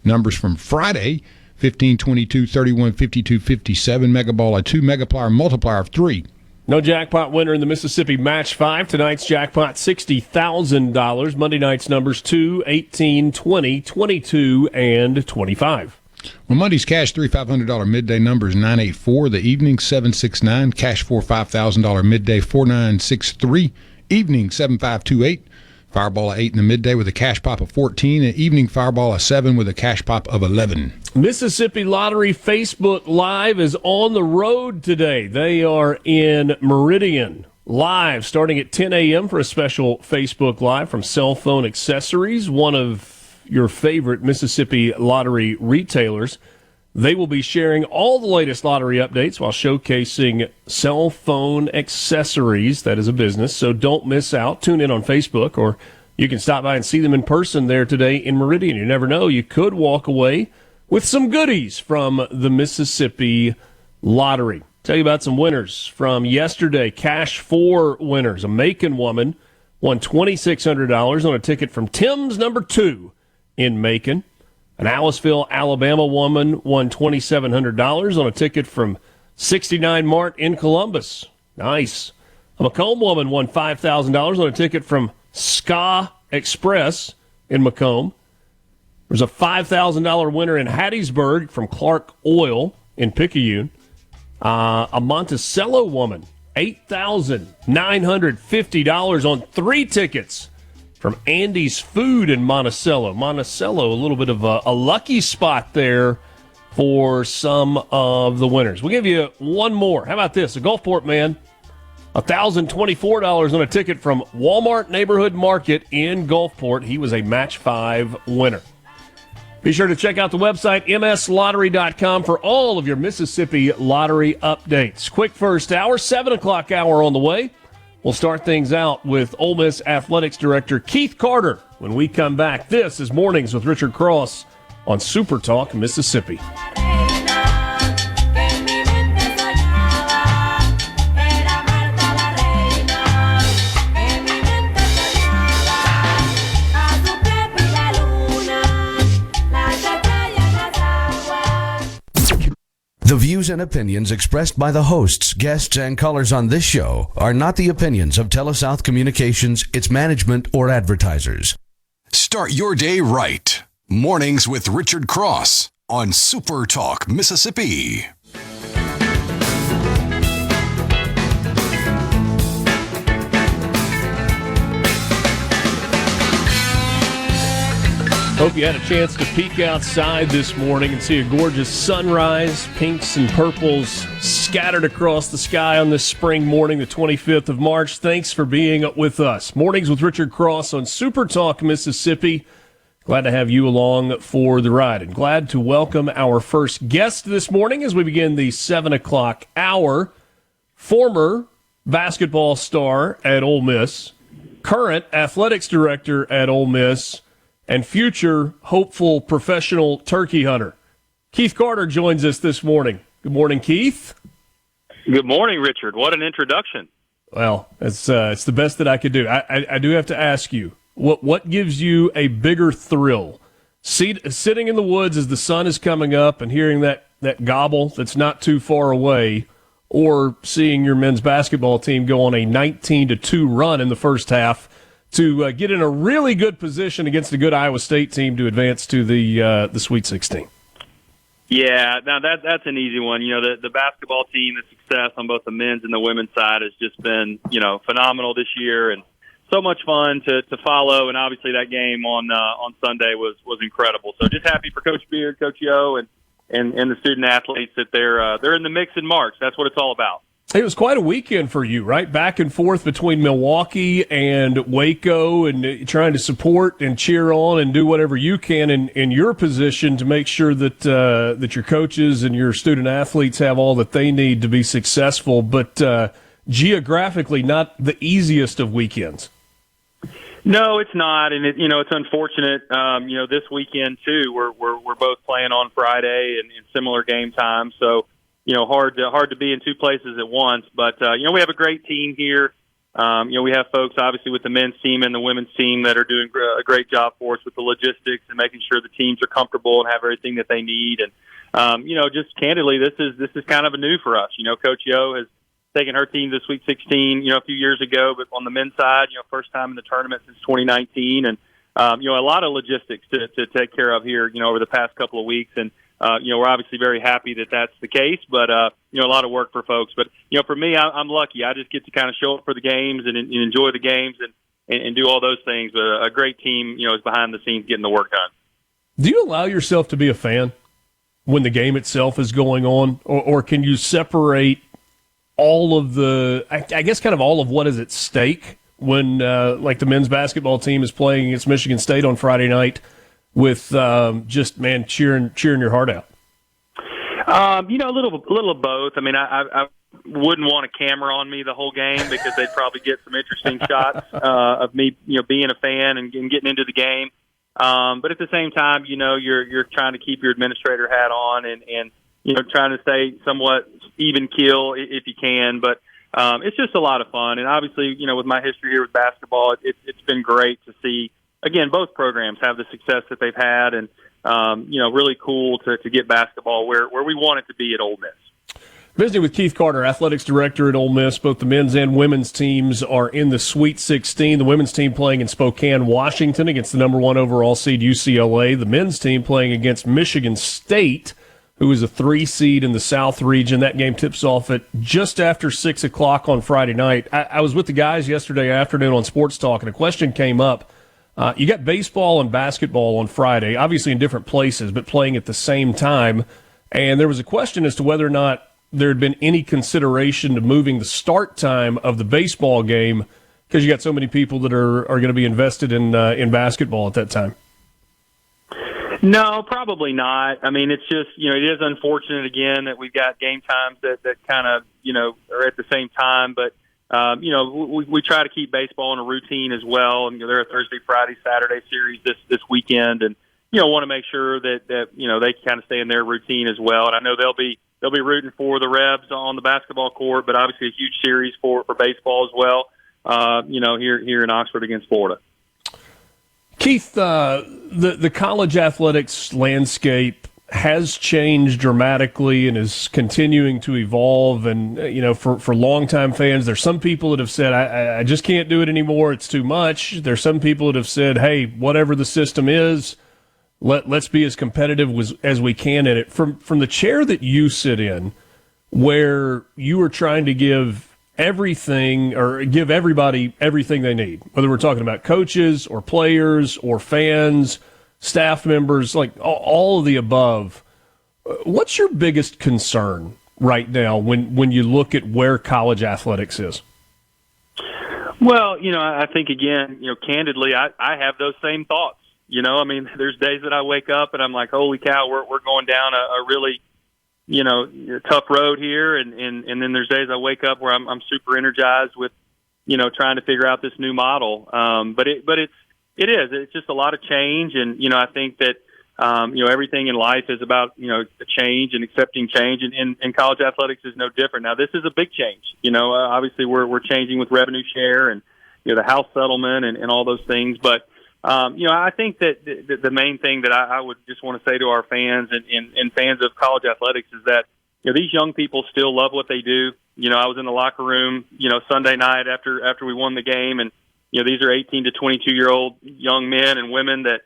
Numbers from Friday, 15, 22, 31, 52, 57. Mega Ball of 2, Megaplier multiplier of 3. No jackpot winner in the Mississippi Match 5. Tonight's jackpot, $60,000. Monday night's numbers 2, 18, 20, 22, and 25. Well, Monday's cash $3,500 midday numbers 984. The evening 769. Cash for $5,000 midday 4963. Evening 7528. Fireball of 8 in the midday with a cash pop of 14. And evening Fireball of 7 with a cash pop of 11. Mississippi Lottery Facebook Live is on the road today. They are in Meridian live starting at 10 a.m. for a special Facebook Live from Cell Phone Accessories, one of your favorite Mississippi Lottery retailers. They will be sharing all the latest lottery updates while showcasing Cell Phone Accessories. That is a business, so don't miss out. Tune in on Facebook, or you can stop by and see them in person there today in Meridian. You never know, you could walk away with some goodies from the Mississippi Lottery. Tell you about some winners from yesterday. Cash 4 winners. A Macon woman won $2,600 on a ticket from Tim's Number 2 in Macon. An Aliceville, Alabama woman won $2,700 on a ticket from 69 Mart in Columbus. Nice. A Macomb woman won $5,000 on a ticket from Ska Express in Macomb. There's a $5,000 winner in Hattiesburg from Clark Oil in Picayune. A Monticello woman, $8,950 on 3 tickets from Andy's Food in Monticello. Monticello, a little bit of a lucky spot there for some of the winners. We'll give you one more. How about this? A Gulfport man, $1,024 on a ticket from Walmart Neighborhood Market in Gulfport. He was a Match 5 winner. Be sure to check out the website, mslottery.com, for all of your Mississippi lottery updates. Quick first hour, 7 o'clock hour on the way. We'll start things out with Ole Miss Athletics Director Keith Carter when we come back. This is Mornings with Richard Cross on SuperTalk Mississippi. The views and opinions expressed by the hosts, guests, and callers on this show are not the opinions of TeleSouth Communications, its management, or advertisers. Start your day right. Mornings with Richard Cross on SuperTalk Mississippi. Hope you had a chance to peek outside this morning and see a gorgeous sunrise, pinks and purples scattered across the sky on this spring morning, the 25th of March. Thanks for being with us. Mornings with Richard Cross on SuperTalk Mississippi. Glad to have you along for the ride, and glad to welcome our first guest this morning as we begin the 7 o'clock hour. Former basketball star at Ole Miss, current athletics director at Ole Miss, and future hopeful professional turkey hunter. Keith Carter joins us this morning. Good morning, Keith. Good morning, Richard. What an introduction. Well, it's the best that I could do. I do have to ask you, what gives you a bigger thrill? Sitting in the woods as the sun is coming up and hearing that gobble that's not too far away, or seeing your men's basketball team go on a 19-2 run in the first half to get in a really good position against a good Iowa State team to advance to the Sweet 16? Yeah, now that's an easy one. You know, the basketball team, the success on both the men's and the women's side has just been, phenomenal this year, and so much fun to follow. And obviously that game on Sunday was incredible. So just happy for Coach Beard, Coach Yo, and the student athletes that they're in the mix in March. That's what it's all about. It was quite a weekend for you, right? Back and forth between Milwaukee and Waco, and trying to support and cheer on and do whatever you can in your position to make sure that that your coaches and your student athletes have all that they need to be successful. But geographically, not the easiest of weekends. No, it's not, and it's unfortunate. This weekend too, we're both playing on Friday and in similar game time, so. Hard to be in two places at once, but we have a great team here. We have folks obviously with the men's team and the women's team that are doing a great job for us with the logistics and making sure the teams are comfortable and have everything that they need. And just candidly, this is kind of a new for us. Coach Yo has taken her team to the Sweet 16, a few years ago, but on the men's side, first time in the tournament since 2019, and a lot of logistics to take care of here, over the past couple of weeks. And we're obviously very happy that that's the case, but, a lot of work for folks. But, for me, I'm lucky. I just get to kind of show up for the games and enjoy the games and do all those things. But a great team, is behind the scenes getting the work done. Do you allow yourself to be a fan when the game itself is going on? Or can you separate all of I guess kind of all of what is at stake when, like the men's basketball team is playing against Michigan State on Friday night, with cheering your heart out? A little of both. I mean, I wouldn't want a camera on me the whole game because they'd probably get some interesting shots of me, being a fan and getting into the game. But at the same time, you're trying to keep your administrator hat on and trying to stay somewhat even keel if you can. But it's just a lot of fun. And obviously, with my history here with basketball, it's been great to see. Again, both programs have the success that they've had, and really cool to get basketball where we want it to be at Ole Miss. Visiting with Keith Carter, athletics director at Ole Miss. Both the men's and women's teams are in the Sweet 16. The women's team playing in Spokane, Washington, against the number 1 overall seed UCLA. The men's team playing against Michigan State, who is a 3 seed in the South region. That game tips off at just after 6 o'clock on Friday night. I was with the guys yesterday afternoon on Sports Talk, and a question came up You got baseball and basketball on Friday, obviously in different places, but playing at the same time. And there was a question as to whether or not there had been any consideration to moving the start time of the baseball game because you got so many people that are going to be invested in basketball at that time. No, probably not. I mean, it's just, it is unfortunate, again, that we've got game times that kind of, are at the same time. But, we try to keep baseball in a routine as well. And, they're a Thursday, Friday, Saturday series this weekend. And, want to make sure that they kind of stay in their routine as well. And I know they'll be rooting for the Rebs on the basketball court, but obviously a huge series for baseball as well, here in Oxford against Florida. Keith, the college athletics landscape has changed dramatically and is continuing to evolve. And, for longtime fans, there's some people that have said, I just can't do it anymore. It's too much. There's some people that have said, hey, whatever the system is, let's be as competitive as we can in it. From the chair that you sit in, where you are trying to give everything or give everybody everything they need, whether we're talking about coaches or players or fans, staff members, like all of the above. What's your biggest concern right now when you look at where college athletics is? Well, I think, again, candidly, I have those same thoughts. I mean, there's days that I wake up and I'm like, holy cow, we're going down a really, tough road here. And then there's days I wake up where I'm super energized with, trying to figure out this new model. But it's just a lot of change. And, I think that, everything in life is about, change and accepting change. And college athletics is no different. Now, this is a big change. Obviously we're changing with revenue share and, the House settlement and all those things. But, I think that the main thing that I would just want to say to our fans and fans of college athletics is that, these young people still love what they do. I was in the locker room, Sunday night after we won the game, and, these are 18 to 22-year-old young men and women that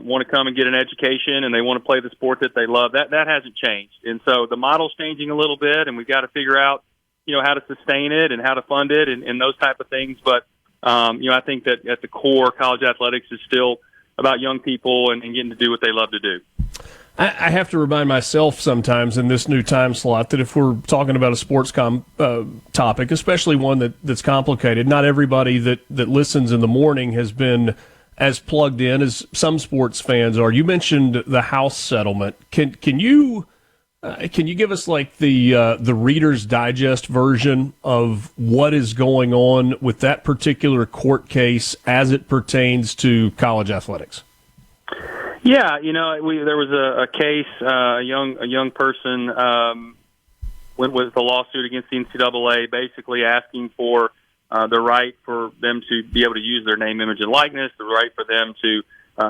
want to come and get an education, and they want to play the sport that they love. That hasn't changed. And so the model's changing a little bit, and we've got to figure out, how to sustain it and how to fund it and those type of things. But, I think that at the core, college athletics is still about young people and getting to do what they love to do. I have to remind myself sometimes in this new time slot that if we're talking about a sports topic, especially one that's complicated, not everybody that listens in the morning has been as plugged in as some sports fans are. You mentioned the House settlement. Can you give us like the Reader's Digest version of what is going on with that particular court case as it pertains to college athletics? Yeah, there was a case, a young person went with the lawsuit against the NCAA, basically asking for the right for them to be able to use their name, image, and likeness, the right for them to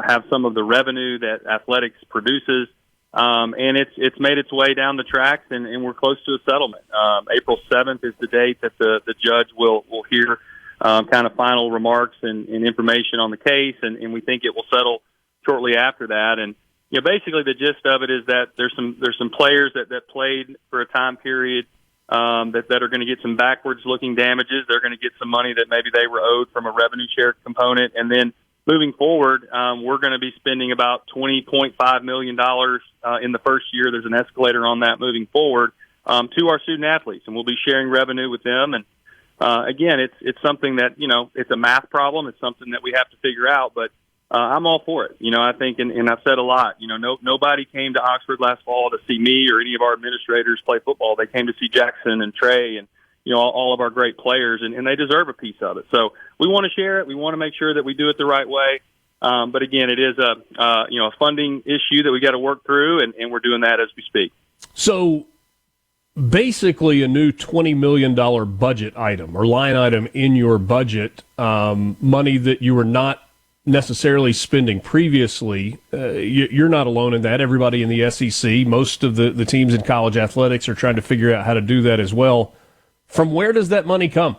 have some of the revenue that athletics produces. And it's made its way down the tracks, and we're close to a settlement. April 7th is the date that the judge will hear kind of final remarks and information on the case, and we think it will settle shortly after that. And basically the gist of it is that there's some players that played for a time period that are going to get some backwards looking damages. They're going to get some money that maybe they were owed from a revenue share component, and then moving forward, we're going to be spending about $20.5 million in the first year. There's an escalator on that moving forward to our student athletes, and we'll be sharing revenue with them. And again, it's something that it's a math problem. It's something that we have to figure out, but I'm all for it. I think, and I've said a lot. Nobody came to Oxford last fall to see me or any of our administrators play football. They came to see Jackson and Trey and all of our great players, and they deserve a piece of it. So we want to share it. We want to make sure that we do it the right way. But again, it is a funding issue that we got to work through, and we're doing that as we speak. So basically a new $20 million budget item or line item in your budget, money that you were not necessarily spending previously. You're not alone in that. Everybody in the SEC, most of the teams in college athletics are trying to figure out how to do that as well. From where does that money come?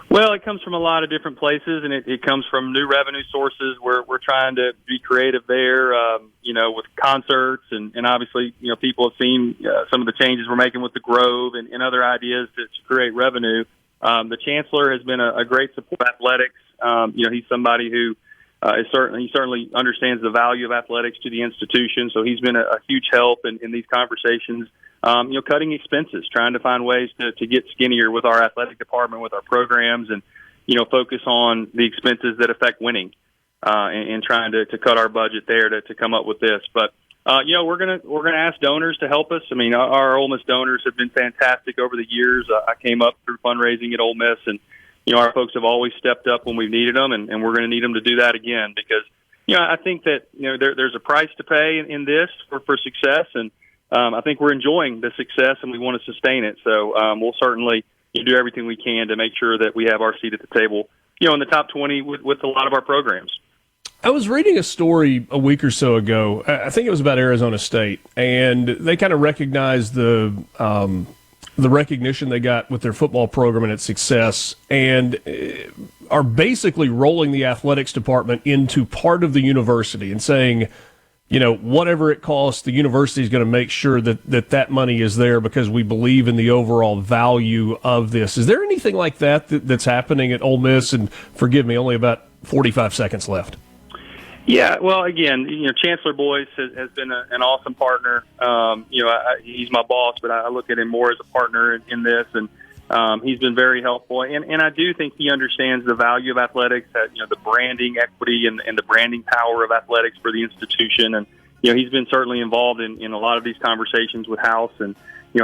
Well, it comes from a lot of different places, and it comes from new revenue sources. We're trying to be creative there, with concerts, and obviously, people have seen some of the changes we're making with the Grove and other ideas to create revenue. The chancellor has been a great support of athletics. He's somebody who he certainly understands the value of athletics to the institution. So he's been a huge help in these conversations. Cutting expenses, trying to find ways to get skinnier with our athletic department, with our programs, and focus on the expenses that affect winning, and trying to cut our budget there to come up with this. But we're gonna ask donors to help us. I mean, our Ole Miss donors have been fantastic over the years. I came up through fundraising at Ole Miss, and our folks have always stepped up when we've needed them, and we're going to need them to do that again because I think that there's a price to pay in this for success, and I think we're enjoying the success and we want to sustain it. So we'll certainly do everything we can to make sure that we have our seat at the table, in the top 20 with a lot of our programs. I was reading a story a week or so ago. I think it was about Arizona State, and they kind of recognized the recognition they got with their football program and its success, and are basically rolling the athletics department into part of the university and saying, whatever it costs, the university is going to make sure that money is there because we believe in the overall value of this. Is there anything like that's happening at Ole Miss? And forgive me, only about 45 seconds left. Yeah, well, again, Chancellor Boyce has been an awesome partner. He's my boss, but I look at him more as a partner in this, and he's been very helpful. And I do think he understands the value of athletics, the branding equity and the branding power of athletics for the institution. And he's been certainly involved in a lot of these conversations with House and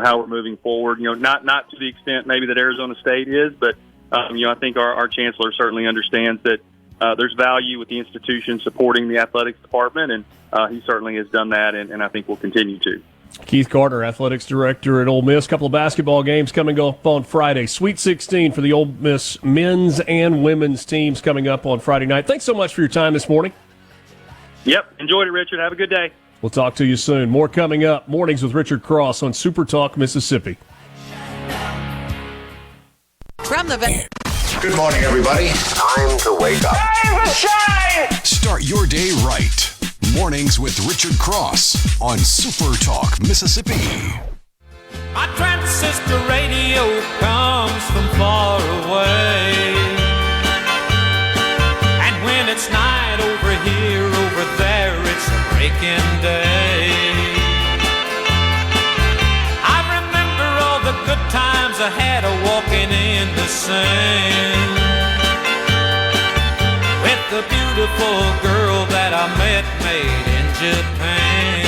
how we're moving forward. Not to the extent maybe that Arizona State is, but I think our chancellor certainly understands that. There's value with the institution supporting the athletics department, and he certainly has done that, and I think will continue to. Keith Carter, athletics director at Ole Miss. A couple of basketball games coming up on Friday. Sweet 16 for the Ole Miss men's and women's teams coming up on Friday night. Thanks so much for your time this morning. Yep, enjoyed it, Richard. Have a good day. We'll talk to you soon. More coming up. Mornings with Richard Cross on SuperTalk Mississippi. From the Good morning, everybody. Time to wake up. Time to shine! Start your day right. Mornings with Richard Cross on SuperTalk Mississippi. My transistor radio comes from far away, and when it's night over here, over there, it's a breaking day. I remember all the good times I had walking in the sand with the beautiful girl that I met made in Japan.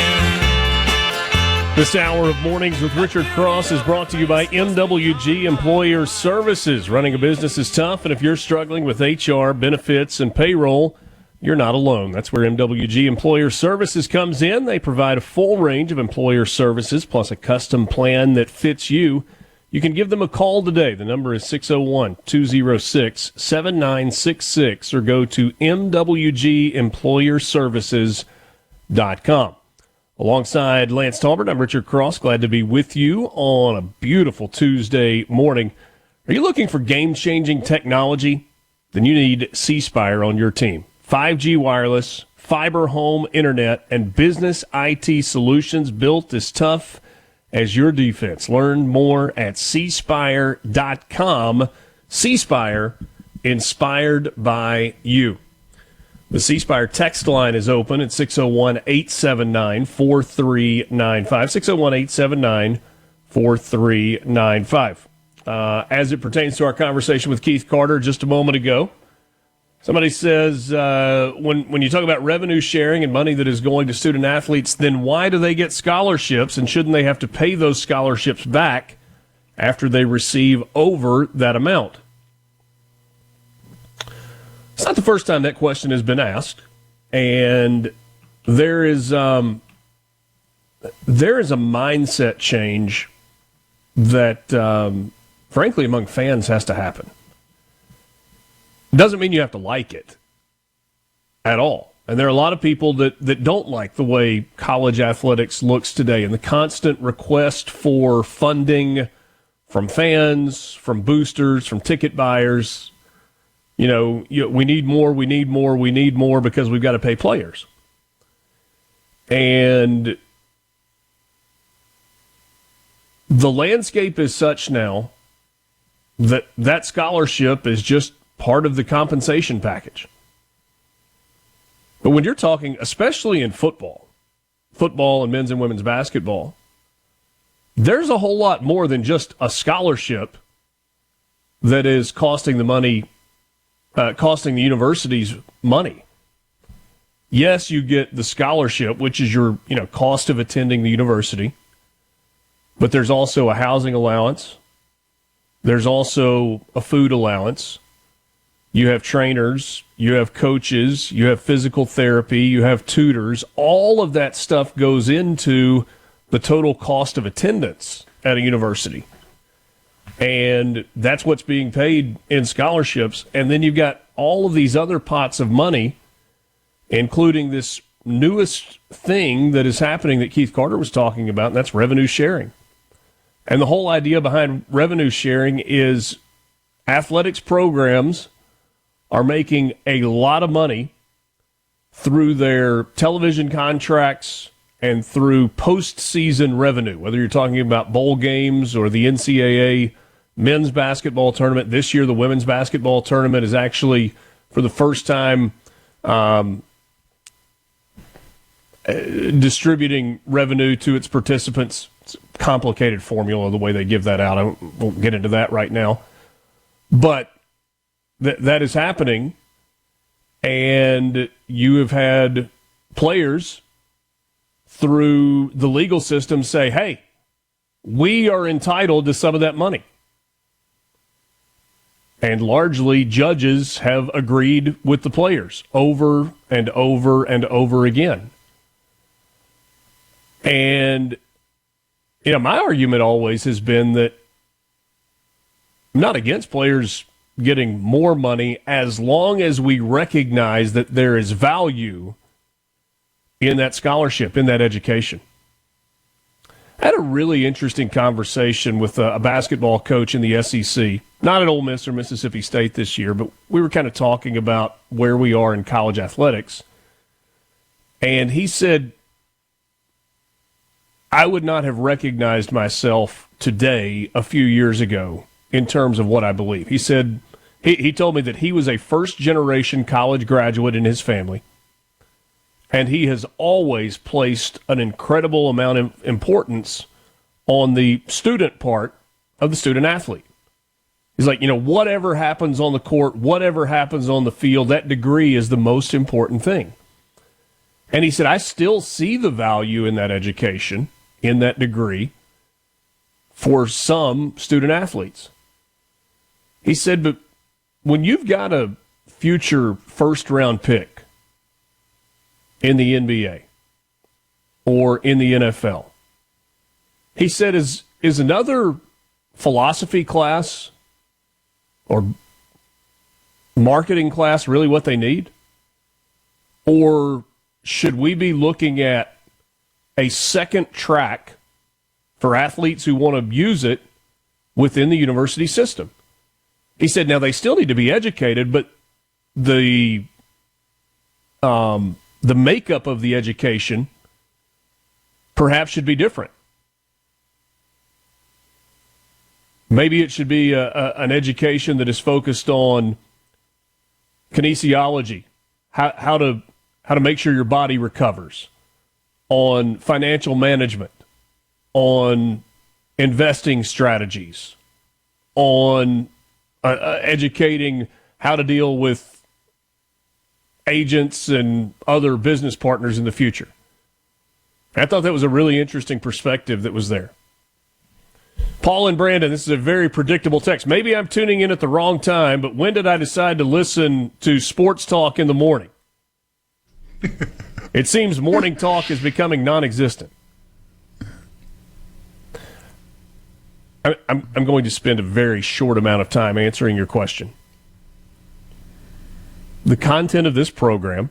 This hour of Mornings with Richard Cross is brought to you by MWG Employer Services. Running a business is tough, and if you're struggling with HR, benefits, and payroll, you're not alone. That's where MWG Employer Services comes in. They provide a full range of employer services plus a custom plan that fits you. You can give them a call today. The number is 601-206-7966 or go to mwgemployerservices.com. Alongside Lance Talbert, I'm Richard Cross. Glad to be with you on a beautiful Tuesday morning. Are you looking for game-changing technology? Then you need C Spire on your team. 5G wireless, fiber home internet, and business IT solutions built as tough as your defense. Learn more at cspire.com. C-Spire, inspired by you. The C-Spire text line is open at 601-879-4395. 601-879-4395. As it pertains to our conversation with Keith Carter just a moment ago, somebody says, when you talk about revenue sharing and money that is going to student athletes, then why do they get scholarships, and shouldn't they have to pay those scholarships back after they receive over that amount? It's not the first time that question has been asked, and there is a mindset change that, frankly, among fans has to happen. Doesn't mean you have to like it at all. And there are a lot of people that don't like the way college athletics looks today, and the constant request for funding from fans, from boosters, from ticket buyers. We need more because we've got to pay players. And the landscape is such now that scholarship is just part of the compensation package. But when you're talking, especially in football and men's and women's basketball, there's a whole lot more than just a scholarship that is costing the universities money. Yes, you get the scholarship, which is your cost of attending the university, but there's also a housing allowance. There's also a food allowance. You have trainers, you have coaches, you have physical therapy, you have tutors. All of that stuff goes into the total cost of attendance at a university. And that's what's being paid in scholarships. And then you've got all of these other pots of money, including this newest thing that is happening that Keith Carter was talking about, and that's revenue sharing. And the whole idea behind revenue sharing is athletics programs are making a lot of money through their television contracts and through postseason revenue, whether you're talking about bowl games or the NCAA men's basketball tournament. This year, the women's basketball tournament is actually, for the first time, distributing revenue to its participants. It's a complicated formula, the way they give that out. I won't get into that right now. But that is happening, and you have had players through the legal system say, hey, we are entitled to some of that money. And largely, judges have agreed with the players over and over and over again. And, my argument always has been that I'm not against players getting more money as long as we recognize that there is value in that scholarship, in that education. I had a really interesting conversation with a basketball coach in the SEC, not at Ole Miss or Mississippi State this year, but we were kind of talking about where we are in college athletics. And he said, I would not have recognized myself today a few years ago in terms of what I believe. He said, he told me that he was a first-generation college graduate in his family, and he has always placed an incredible amount of importance on the student part of the student athlete. He's like, whatever happens on the court, whatever happens on the field, that degree is the most important thing. And he said, I still see the value in that education, in that degree, for some student athletes. He said, but when you've got a future first-round pick in the NBA or in the NFL, he said, is another philosophy class or marketing class really what they need? Or should we be looking at a second track for athletes who want to use it within the university system? He said, now they still need to be educated, but the makeup of the education perhaps should be different. Maybe it should be an education that is focused on kinesiology, how to make sure your body recovers, on financial management, on investing strategies, on educating how to deal with agents and other business partners in the future. I thought that was a really interesting perspective that was there. Paul and Brandon, this is a very predictable text. Maybe I'm tuning in at the wrong time, but when did I decide to listen to Sports Talk in the morning? It seems morning talk is becoming non-existent. I'm going to spend a very short amount of time answering your question. The content of this program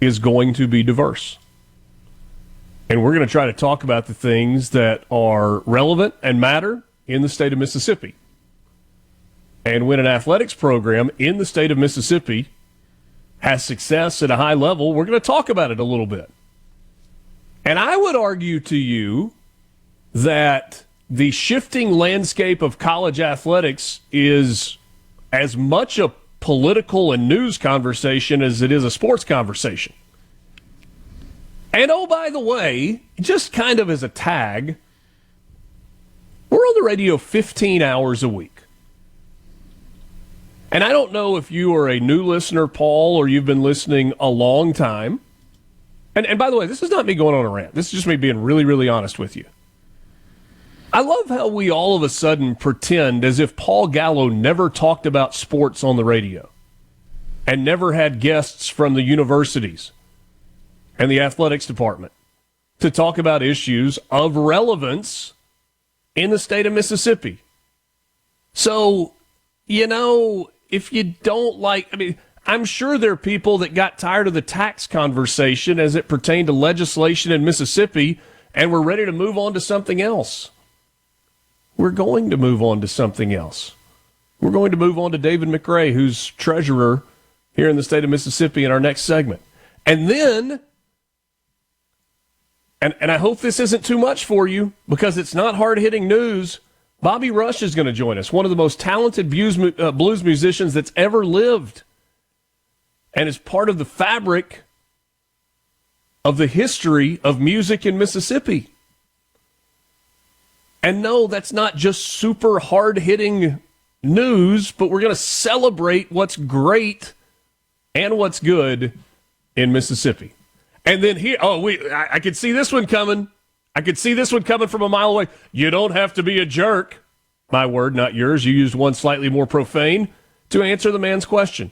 is going to be diverse. And we're going to try to talk about the things that are relevant and matter in the state of Mississippi. And when an athletics program in the state of Mississippi has success at a high level, we're going to talk about it a little bit. And I would argue to you that the shifting landscape of college athletics is as much a political and news conversation as it is a sports conversation. And oh, by the way, just kind of as a tag, we're on the radio 15 hours a week. And I don't know if you are a new listener, Paul, or you've been listening a long time. And by the way, this is not me going on a rant. This is just me being really, really honest with you. I love how we all of a sudden pretend as if Paul Gallo never talked about sports on the radio and never had guests from the universities and the athletics department to talk about issues of relevance in the state of Mississippi. So, if you don't I'm sure there are people that got tired of the tax conversation as it pertained to legislation in Mississippi and were ready to move on to something else. We're going to move on to something else. We're going to move on to David McRae, who's treasurer here in the state of Mississippi, in our next segment. And then, and I hope this isn't too much for you because it's not hard-hitting news, Bobby Rush is going to join us, one of the most talented blues musicians that's ever lived, and is part of the fabric of the history of music in Mississippi. And no, that's not just super hard-hitting news, but we're going to celebrate what's great and what's good in Mississippi. And then here, I could see this one coming. I could see this one coming from a mile away. You don't have to be a jerk. My word, not yours. You used one slightly more profane to answer the man's question.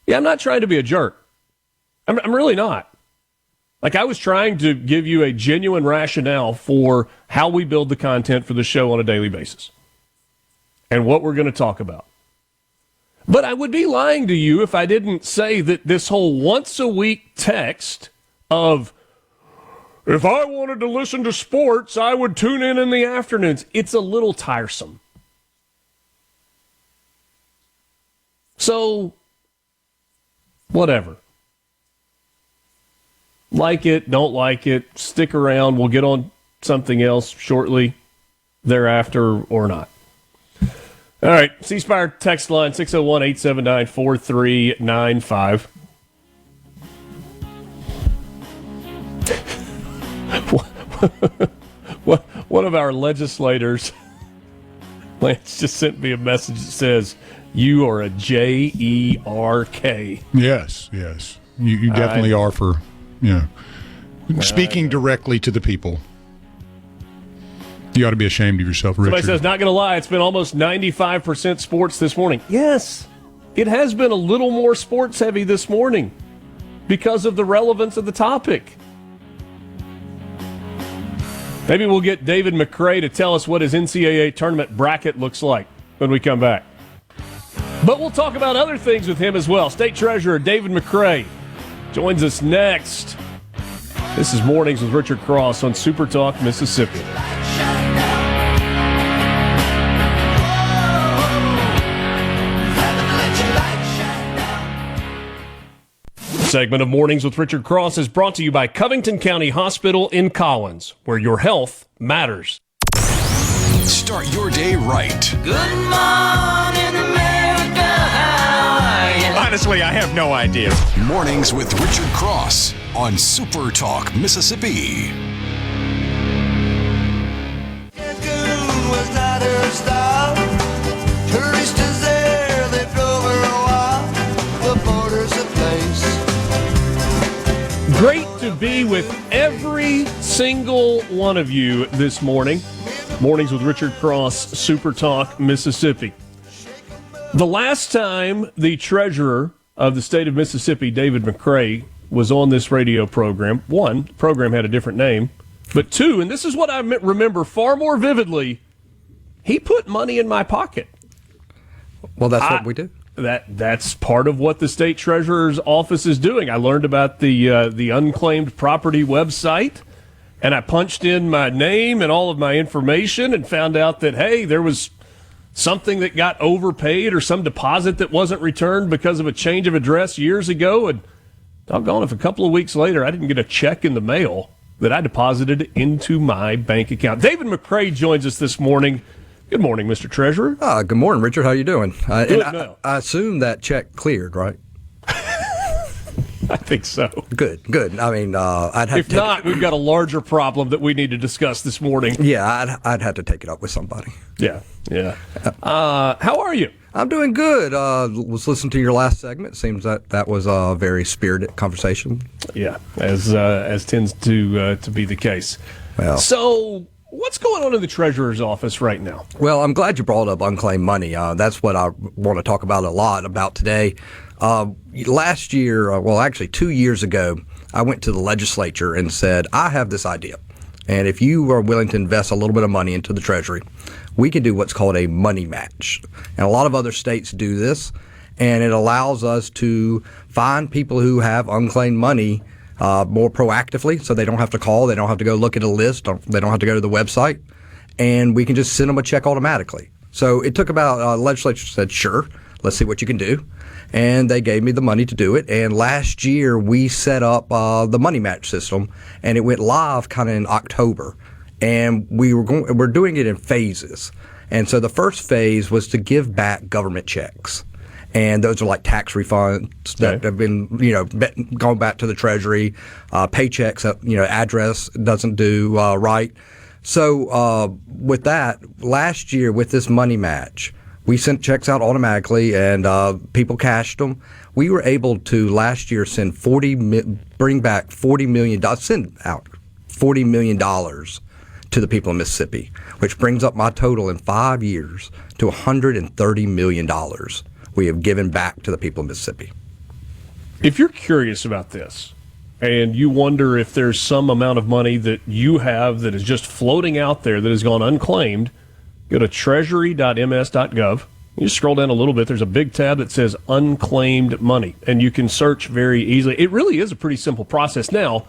Yeah, I'm not trying to be a jerk. I'm really not. I was trying to give you a genuine rationale for how we build the content for the show on a daily basis and what we're going to talk about. But I would be lying to you if I didn't say that this whole once-a-week text of, if I wanted to listen to sports, I would tune in the afternoons, it's a little tiresome. So, whatever. Like it, don't like it, stick around. We'll get on something else shortly thereafter or not. All right, C-Spire text line 601-879-4395. One of our legislators, Lance, just sent me a message that says, you are a J-E-R-K. Yes. You definitely are for... Yeah. Speaking directly to the people. You ought to be ashamed of yourself, Richard. Somebody says, not going to lie, it's been almost 95% sports this morning. Yes, it has been a little more sports heavy this morning because of the relevance of the topic. Maybe we'll get David McRae to tell us what his NCAA tournament bracket looks like when we come back. But we'll talk about other things with him as well. State Treasurer David McRae joins us next. This is Mornings with Richard Cross on SuperTalk Mississippi. Segment of Mornings with Richard Cross is brought to you by Covington County Hospital in Collins, where your health matters. Start your day right. Good morning, America. How are you? Honestly, I have no idea. Mornings with Richard Cross on SuperTalk Mississippi. Cancun was not her style. Tourists there, they drove her a while. The border's a place. Great to be with every single one of you this morning. Mornings with Richard Cross, SuperTalk Mississippi. The last time the treasurer of the state of Mississippi, David McRae, was on this radio program, one, the program had a different name, but two, and this is what I remember far more vividly, he put money in my pocket. Well, that's what we do. That's part of what the state treasurer's office is doing. I learned about the unclaimed property website, and I punched in my name and all of my information and found out that, hey, there was something that got overpaid or some deposit that wasn't returned because of a change of address years ago. And doggone, if a couple of weeks later I didn't get a check in the mail that I deposited into my bank account. David McRae joins us this morning. Good morning, Mr. Treasurer. Good morning, Richard. How you doing? Good I assume that check cleared, right? I think so. Good. I mean, I'd have if not, we've got a larger problem that we need to discuss this morning. Yeah, I'd have to take it up with somebody. Yeah. How are you? I'm doing good. Was listening to your last segment. Seems that was a very spirited conversation. Yeah, as tends to be the case. Well, so what's going on in the Treasurer's office right now? Well, I'm glad you brought up unclaimed money. That's what I want to talk about a lot about today. Last year, actually 2 years ago, I went to the legislature and said, I have this idea. And if you are willing to invest a little bit of money into the Treasury, we can do what's called a money match. And a lot of other states do this, and it allows us to find people who have unclaimed money more proactively, so they don't have to call, they don't have to go look at a list, they don't have to go to the website, and we can just send them a check automatically. So it took about, the legislature said, sure, let's see what you can do. And they gave me the money to do it. And last year we set up the money match system, and it went live kind of in October. And we're doing it in phases. And so the first phase was to give back government checks. And those are like tax refunds that have been, going back to the Treasury, paychecks that, address doesn't do right. So with that, last year with this money match, we sent checks out automatically, and people cashed them. We were able to last year bring back $40 million, send out $40 million to the people of Mississippi, which brings up my total in 5 years to $130 million we have given back to the people of Mississippi. If you're curious about this, and you wonder if there's some amount of money that you have that is just floating out there that has gone unclaimed, go to treasury.ms.gov. You scroll down a little bit. There's a big tab that says unclaimed money, and you can search very easily. It really is a pretty simple process. Now,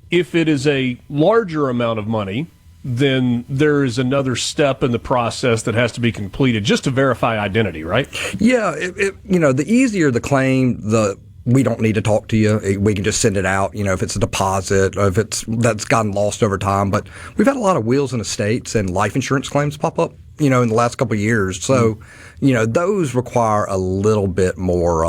if it is a larger amount of money, then there is another step in the process that has to be completed just to verify identity, right? Yeah. The easier the claim, we don't need to talk to you. We can just send it out, if it's a deposit or if that's gotten lost over time. But we've had a lot of wills in estates and life insurance claims pop up, in the last couple of years. So, those require a little bit more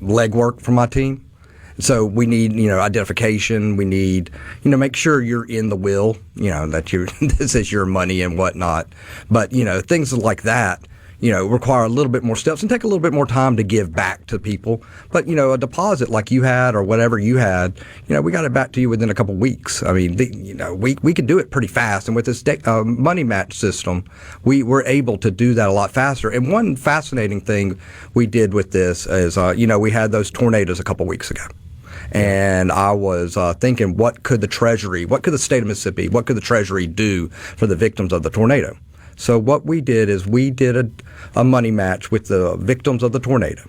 legwork from my team. So we need, identification. We need, make sure you're in the will, that this is your money and whatnot. But, things like that, require a little bit more steps and take a little bit more time to give back to people. But, a deposit like you had or whatever you had, we got it back to you within a couple of weeks. I mean, we could do it pretty fast. And with this money match system, we were able to do that a lot faster. And one fascinating thing we did with this is, we had those tornadoes a couple of weeks ago. And I was thinking, what could the state of Mississippi, what could the Treasury do for the victims of the tornado? So what we did is we did a money match with the victims of the tornado.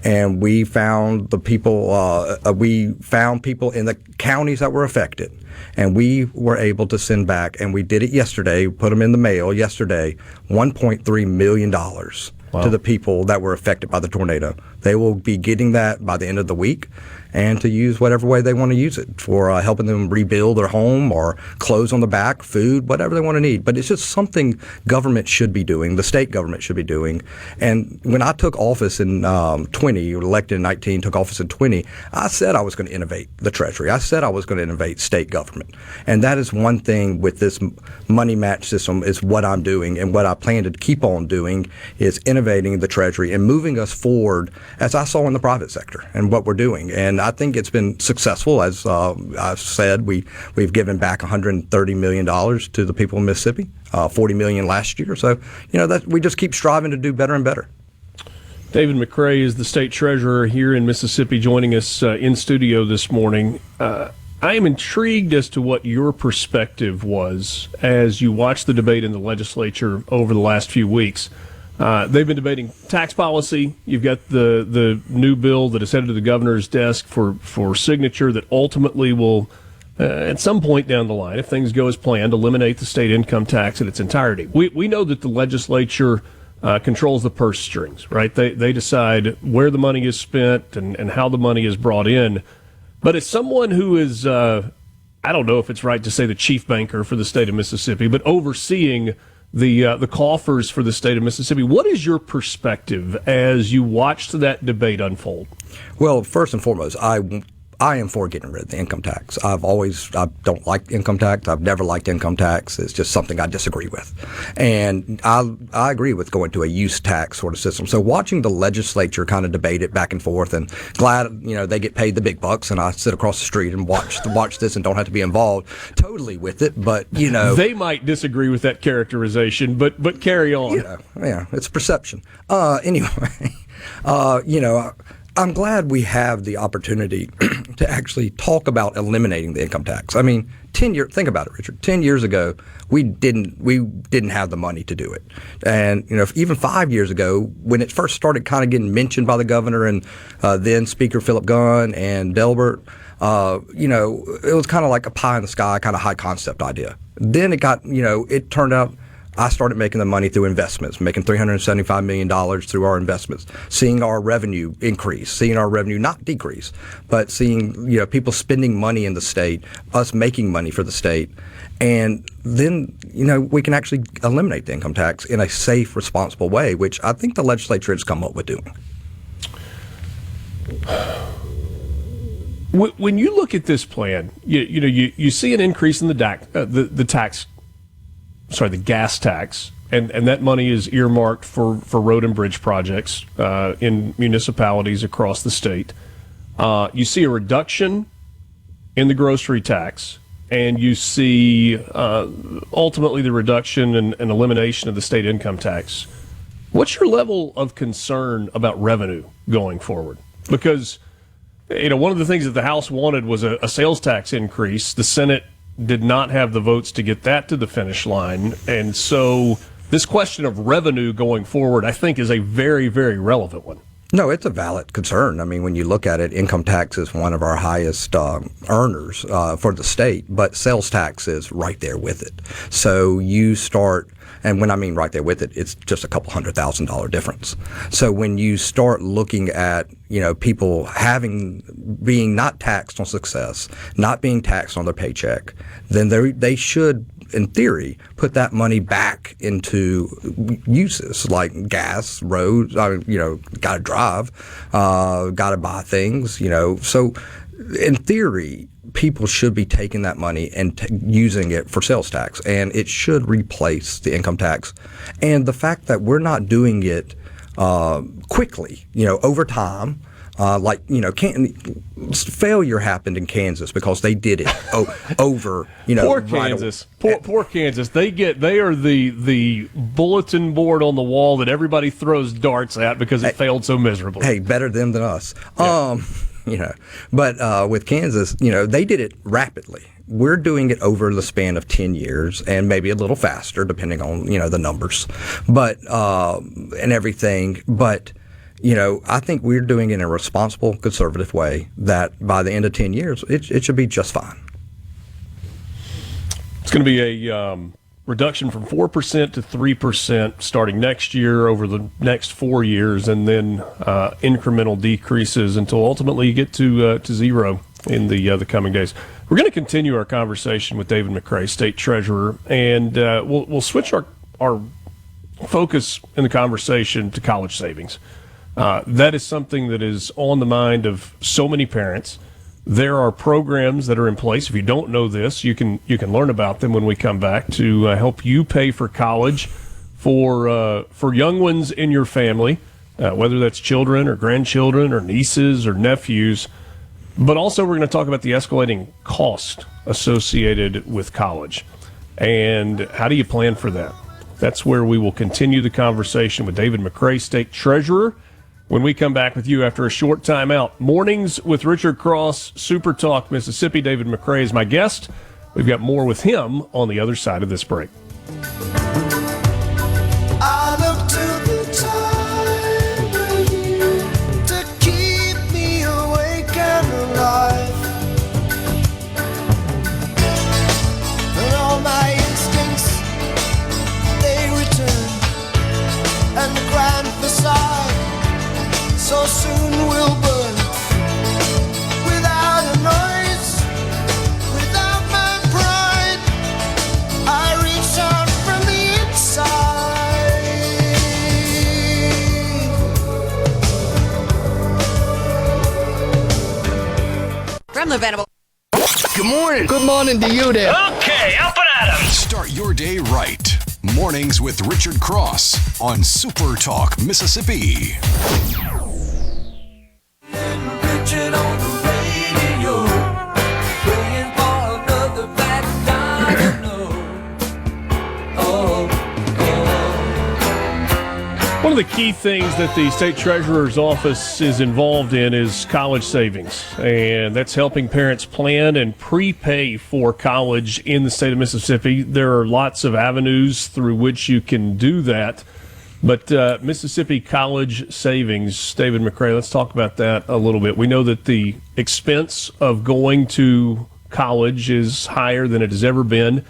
And we found people in the counties that were affected. And we were able to send back, and we did it yesterday, put them in the mail yesterday, $1.3 million to the people that were affected by the tornado. They will be getting that by the end of the week, and to use whatever way they want to use it for helping them rebuild their home or clothes on the back, food, whatever they want to need. But it's just something government should be doing, the state government should be doing. And when I took office in 20, elected in 19, took office in 20, I said I was going to innovate the Treasury. I said I was going to innovate state government. And that is one thing with this money match system is what I'm doing, and what I plan to keep on doing is innovating the Treasury and moving us forward, as I saw in the private sector and what we're doing. And I think it's been successful. As I've said, we've given back $130 million to the people of Mississippi, $40 million last year. So, that we just keep striving to do better and better. David McRae is the state treasurer here in Mississippi, joining us in studio this morning. I am intrigued as to what your perspective was as you watched the debate in the legislature over the last few weeks. They've been debating tax policy. You've got the new bill that is headed to the governor's desk for signature that ultimately will, at some point down the line, if things go as planned, eliminate the state income tax in its entirety. We know that the legislature controls the purse strings, right? They decide where the money is spent and how the money is brought in. But as someone who is I don't know if it's right to say the chief banker for the state of Mississippi, but overseeing the coffers for the state of Mississippi. What is your perspective as you watched that debate unfold? Well, first and foremost, I am for getting rid of the income tax. I don't like income tax. I've never liked income tax. It's just something I disagree with. And I agree with going to a use tax sort of system. So watching the legislature kind of debate it back and forth, and glad, they get paid the big bucks, and I sit across the street and watch this and don't have to be involved totally with it. But, They might disagree with that characterization, but carry on. Yeah, it's perception. Anyway, I'm glad we have the opportunity to actually talk about eliminating the income tax. I mean, think about it, Richard. 10 years ago, we didn't have the money to do it. And, even 5 years ago, when it first started kind of getting mentioned by the governor and then Speaker Philip Gunn and Delbert, it was kind of like a pie in the sky, kind of high concept idea. Then it got, it turned out I started making the money through investments, making $375 million through our investments, seeing our revenue increase, seeing our revenue not decrease, but seeing people spending money in the state, us making money for the state. And then, we can actually eliminate the income tax in a safe, responsible way, which I think the legislature has come up with doing. When you look at this plan, you see an increase in the gas tax, and that money is earmarked for road and bridge projects in municipalities across the state. You see a reduction in the grocery tax, and you see ultimately the reduction and elimination of the state income tax. What's your level of concern about revenue going forward? Because one of the things that the House wanted was a sales tax increase. The Senate did not have the votes to get that to the finish line. And so this question of revenue going forward, I think, is a very, very relevant one. No, it's a valid concern. I mean, when you look at it, income tax is one of our highest earners for the state, but sales tax is right there with it. So you start, and when I mean right there with it, it's just a couple $100,000 difference. So when you start looking at, people being not taxed on success, not being taxed on their paycheck, then they should, in theory, put that money back into uses like gas, roads, got to drive, got to buy things, So in theory, people should be taking that money and using it for sales tax, and it should replace the income tax. And the fact that we're not doing it quickly, over time, failure happened in Kansas because they did it over, Poor Kansas. Poor Kansas. They are the bulletin board on the wall that everybody throws darts at because it failed so miserably. Hey, better them than us. Yeah. But with Kansas, they did it rapidly. We're doing it over the span of 10 years and maybe a little faster depending on, the numbers, but, and everything. But, I think we're doing it in a responsible, conservative way that by the end of 10 years, it should be just fine. It's going to be a reduction from 4% to 3% starting next year over the next 4 years, and then incremental decreases until ultimately you get to zero in the coming days. We're going to continue our conversation with David McRae, State Treasurer, and we'll switch our focus in the conversation to college savings. That is something that is on the mind of so many parents. There are programs that are in place. If you don't know this, you can learn about them when we come back to help you pay for college for young ones in your family, whether that's children or grandchildren or nieces or nephews. But also we're going to talk about the escalating cost associated with college and how do you plan for that. That's where we will continue the conversation with David McRae, State Treasurer, when we come back with you after a short timeout. Mornings with Richard Cross, SuperTalk Mississippi. David McRae is my guest. We've got more with him on the other side of this break. I look to the time of year to keep me awake and alive, and all my instincts, they return, and the grand facade so soon will burn without a noise, without my From the Venable. Good morning. Good morning to you there. Okay, up and at 'em. Start your day right. Mornings with Richard Cross on Super Talk, Mississippi. Richard on the radio, praying for another black domino. One of the key things that the state treasurer's office is involved in is college savings, and that's helping parents plan and prepay for college in the state of Mississippi. There are lots of avenues through which you can do that, but Mississippi College Savings, David McRae, let's talk about that a little bit. We know that the expense of going to college is higher than it has ever been.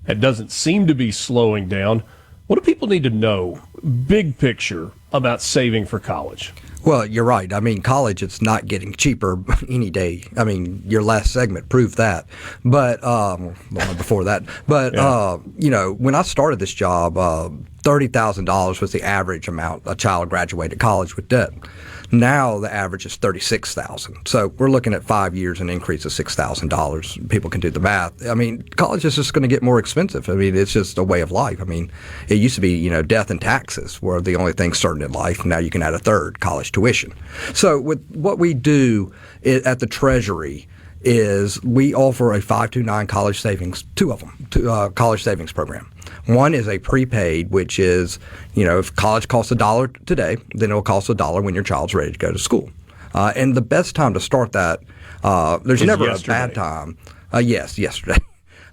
It doesn't seem to be slowing down. What do people need to know, big picture, about saving for college? Well, you're right. I mean, college, it's not getting cheaper any day. I mean, your last segment proved that. But, before that. But, when I started this job, $30,000 was the average amount a child graduated college with debt. Now the average is $36,000. So we're looking at 5 years, an increase of $6,000. People can do the math. I mean, college is just going to get more expensive. I mean, it's just a way of life. I mean, it used to be, death and taxes were the only things certain in life. Now you can add a third, college tuition. So with what we do at the Treasury is we offer a 529 college savings, two of them, college savings program. One is a prepaid, which is, if college costs $1 today, then it'll cost $1 when your child's ready to go to school. And the best time to start that, there's never yesterday. A bad time. Yes, yesterday.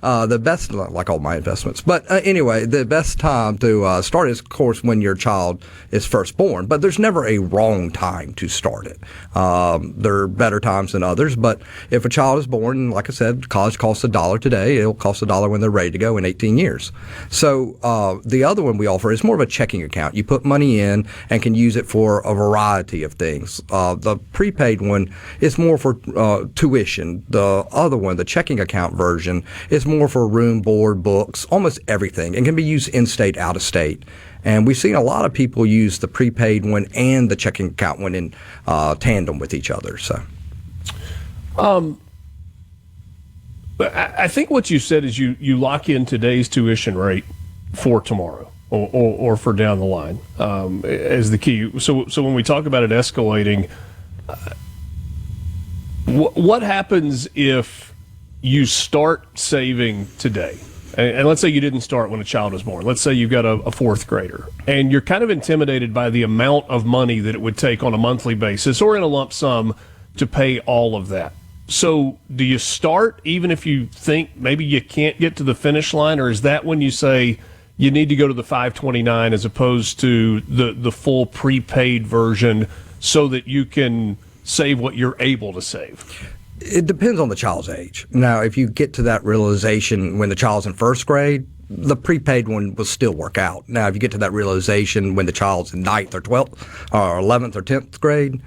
The best, like all my investments. But anyway, the best time to start is, of course, when your child is first born. But there's never a wrong time to start it. There are better times than others. But if a child is born, like I said, college costs $1 today. It'll cost $1 when they're ready to go in 18 years. So the other one we offer is more of a checking account. You put money in and can use it for a variety of things. The prepaid one is more for tuition. The other one, the checking account version, is more for room, board, books, almost everything, and can be used in-state, out-of-state. And we've seen a lot of people use the prepaid one and the checking account one in tandem with each other. So, I think what you said is you lock in today's tuition rate for tomorrow or for down the line as the key. So when we talk about it escalating, what happens if you start saving today, and let's say you didn't start when a child was born. Let's say you've got a fourth grader, and you're kind of intimidated by the amount of money that it would take on a monthly basis or in a lump sum to pay all of that. So do you start even if you think maybe you can't get to the finish line, or is that when you say you need to go to the 529 as opposed to the full prepaid version so that you can save what you're able to save? It depends on the child's age. Now, if you get to that realization when the child's in first grade, the prepaid one will still work out. Now, if you get to that realization when the child's in 9th or 12th or 11th or 10th grade,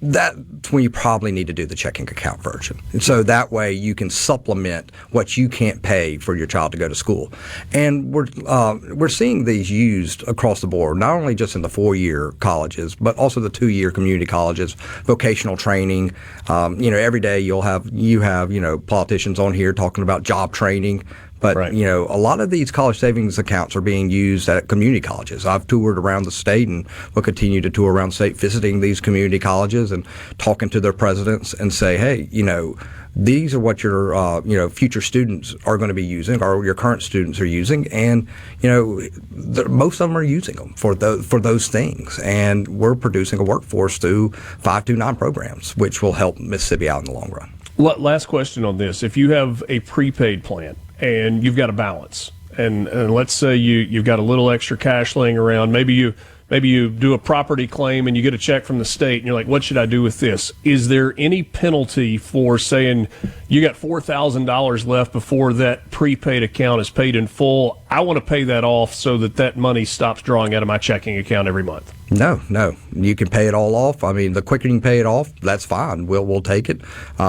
that's when you probably need to do the checking account version. And so that way you can supplement what you can't pay for your child to go to school. And we're seeing these used across the board, not only just in the 4-year colleges, but also the 2-year community colleges, vocational training. Every day you have politicians on here talking about job training. But, right. A lot of these college savings accounts are being used at community colleges. I've toured around the state and will continue to tour around the state visiting these community colleges and talking to their presidents and say, hey, these are what your future students are going to be using or your current students are using. And, most of them are using them for those things. And we're producing a workforce through 529 programs, which will help Mississippi out in the long run. Last question on this. If you have a prepaid plan, and you've got a balance, and let's say you've got a little extra cash laying around. Maybe you do a property claim and you get a check from the state, and you're like, what should I do with this? Is there any penalty for saying you got $4,000 left before that prepaid account is paid in full? I want to pay that off so that money stops drawing out of my checking account every month. No. You can pay it all off. I mean, the quicker you can pay it off, that's fine. We'll take it.